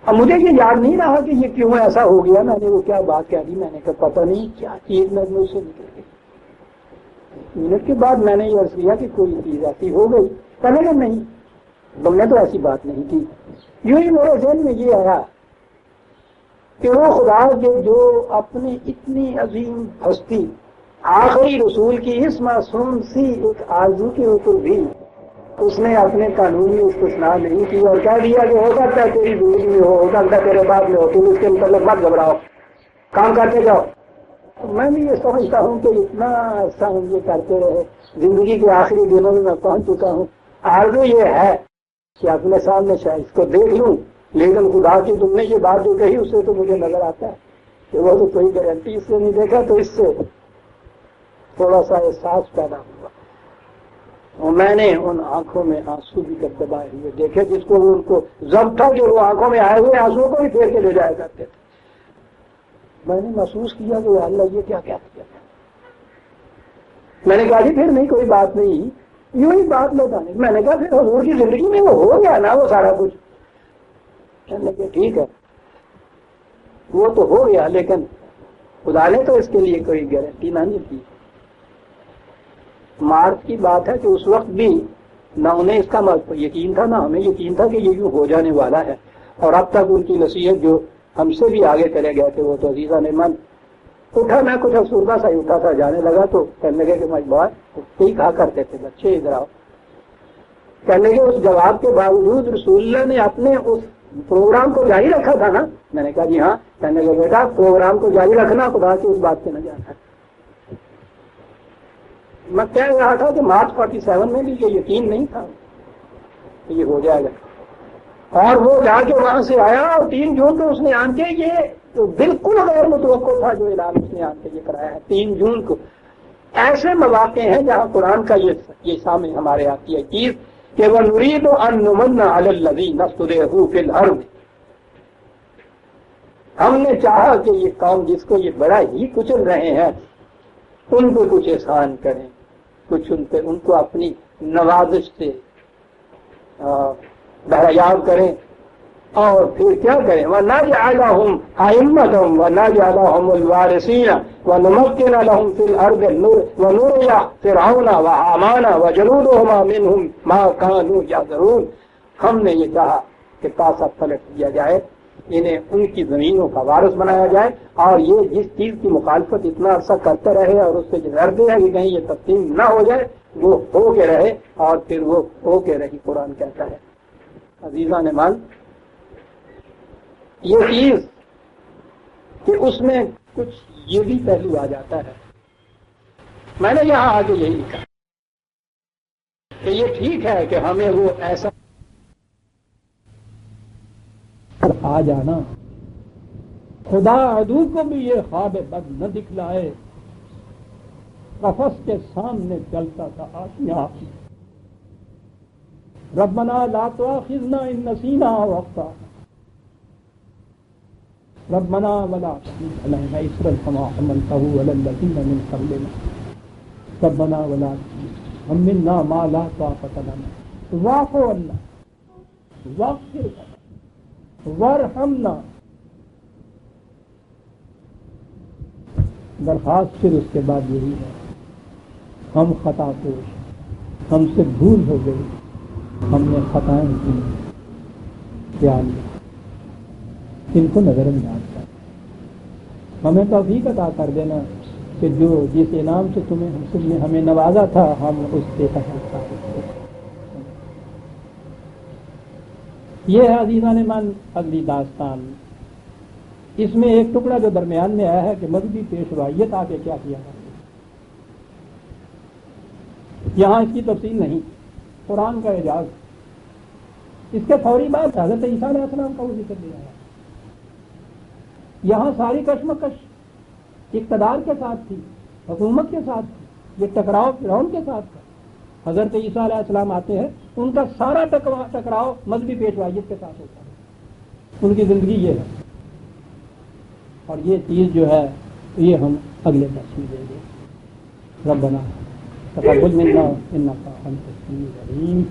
اب مجھے یہ یاد نہیں رہا کہ یہ کیوں ایسا ہو گیا، میں نے وہ کیا بات کہہ دی، میں نے کہا پتہ نہیں کیا چیز میں مجھ سے نکل گئی۔ منٹ کے بعد میں نے یہ عرض کیا کہ کوئی چیز ایسی ہو گئی، کہنے کہ نہیں تم نے تو ایسی بات نہیں کی۔ یوں ہی میرے ذہن میں یہ آیا کہ وہ خدا کے جو اپنی اتنی عظیم ہستی آخری رسول کی اس معصوم سی ایک آرزو کے اوپر بھی اس نے اپنے قانونی استثناء نہیں کی اور کہہ دیا کہ ہو سکتا ہے تیری زندگی میں ہو سکتا ہے تیرے بعد میں ہو، تم اس کے متعلق مت گھبراؤ، کام کرتے جاؤ۔ میں بھی یہ سمجھتا ہوں کہ اتنا عرصہ ہم یہ کرتے رہے، زندگی کے آخری دنوں میں میں پہنچ چکا ہوں، آرزو یہ ہے کہ اپنے سامنے شاید اس کو دیکھ لوں، لیکن خدا کی تم نے یہ بات جو کہی اس سے تو مجھے نظر آتا ہے کہ وہ تو کوئی گارنٹی اس سے نہیں دیکھا، تو اس سے تھوڑا سا احساس پیدا ہوا، اور میں نے ان آنکھوں میں آنسو بھی کر دبائے ہوئے دیکھے جس کو ان کو ضبط تھا کہ وہ آنکھوں میں آئے ہوئے آنسو کو بھی پھیر کے لے جایا کرتے تھے۔ میں نے محسوس کیا کہ اللہ یہ کیا کہہ دیا، میں نے کہا جی پھر نہیں کوئی بات نہیں، یوں ہی بات لوٹانے. میں نے کہا پھر حضور کی زندگی میں وہ ہو گیا نا وہ سارا کچھ. کہنے لگے ٹھیک ہے وہ تو ہو گیا، لیکن خدا نے تو اس کے لیے کوئی گارنٹی نہ نہیں کی. مارچ کی بات ہے کہ اس وقت بھی نہ انہیں اس کا یقین تھا نہ ہمیں یقین تھا کہ یہ یوں ہو جانے والا ہے. اور اب تک ان کی نصیحت جو ہم سے بھی آگے چلے گئے تھے وہ تو عزیزہ نے من اٹھا، میں کچھ افسردہ سا اٹھا تھا جانے لگا تو کہنے لگے کہ مجبور یہی کہا کرتے تھے بچے ادھر آؤ. کہنے لگے اس جواب کے باوجود رسول اللہ نے اپنے اس پروگرام کو جاری رکھا تھا نا. میں نے کہا جی ہاں. کہنے لگے بیٹا پروگرام کو جاری رکھنا خدا کی اس بات سے نہ جانا ہے. میں کہہ رہا تھا کہ مارچ 47 میں بھی یہ یقین نہیں تھا کہ یہ ہو جائے گا. اور وہ جا کے وہاں سے آیا اور 3 جون کو اس نے آن کے یہ تو بالکل غیر متوقع تھا جو اعلان اس نے آن کے یہ کرایا ہے 3 جون کو. ایسے مواقع ہیں جہاں قرآن کا یہ سامنے ہمارے آتی ہے چیز کہ وَنُرِيدُ أَن نُمَنَّ عَلَى الَّذِينَ اسْتُضْعِفُوا فِي الْأَرْضِ. ہم نے چاہا کہ یہ قوم جس کو یہ بڑا ہی کچل رہے ہیں ان کو کچھ احسان کریں، کچھ ان کو اپنی نوازش سے بہریاب کریں. اور پھر کیا کریں وَنَجْعَلَهُمْ أَئِمَّةً وَنَجْعَلَهُمُ الْوَارِثِينَ وَنُمَكِّنَ لَهُمْ فِي الْأَرْضِ وَنُرِيَ فِرْعَوْنَ وَهَامَانَ وَجُنُودَهُمَا مِنْهُمْ مَا كَانُوا يَحْذَرُونَ. ہم نے یہ چاہا کہ پاسا پلٹ دیا جائے، انہیں ان کی زمینوں کا وارث بنایا جائے، اور یہ جس چیز کی مخالفت اتنا عرصہ کرتے رہے اور اس سے جو ڈرتے ہیں کہ کہیں یہ تسلیم نہ ہو جائے وہ ہو کے رہے، اور پھر وہ ہو کے رہی. قرآن کہتا ہے عزیزان مان یہ چیز کہ اس میں کچھ یہ بھی پہلو آ جاتا ہے. میں نے یہاں آگے یہی لکھا کہ یہ ٹھیک ہے کہ ہمیں وہ ایسا آ جانا، خدا عدو کو بھی یہ خواب بد نہ دکھلائے، قفس کے سامنے چلتا تھا آشیاں. ربنا لا تؤاخذنا ان نسینا او اخطأنا ربنا ولا تحمل علينا إصرا كما حملته على الذين من قبلنا ربنا ولا تحملنا ما لا طاقة لنا واعف عنا واغفر لنا وارحمنا. درخواست پھر اس کے بعد یہی ہے ہم خطا پوش، ہم سے بھول ہو گئی، ہم نے خطائیں کی، خیال ان کو نظر انداز کر ہمیں توفیق عطا کر دینا کہ جو جس انعام سے تم نے ہمیں نوازا تھا ہم اس سے یہ ہے عزیزان مان اگلی داستان. اس میں ایک ٹکڑا جو درمیان میں آیا ہے کہ مذہبی پیشوائیت آ کے کیا کیا ہے، یہاں اس کی تفصیل نہیں، قرآن کا اعجاز. اس کے فوری بعد حضرت عیسیٰ علیہ السلام کا وہ ذکر دیا ہے. یہاں ساری کشمکش اقتدار کے ساتھ تھی، حکومت کے ساتھ تھی، یہ ٹکراؤ فرعون کے ساتھ تھا. حضرت عیسیٰ علیہ السلام آتے ہیں، ان کا سارا ٹکراؤ مذہبی پیشوائیت کے ساتھ ہوتا ہے. ان کی زندگی یہ ہے، اور یہ چیز جو ہے یہ ہم اگلے درس میں دیں گے. ربنا تقبل منا انک انت السمیع العلیم.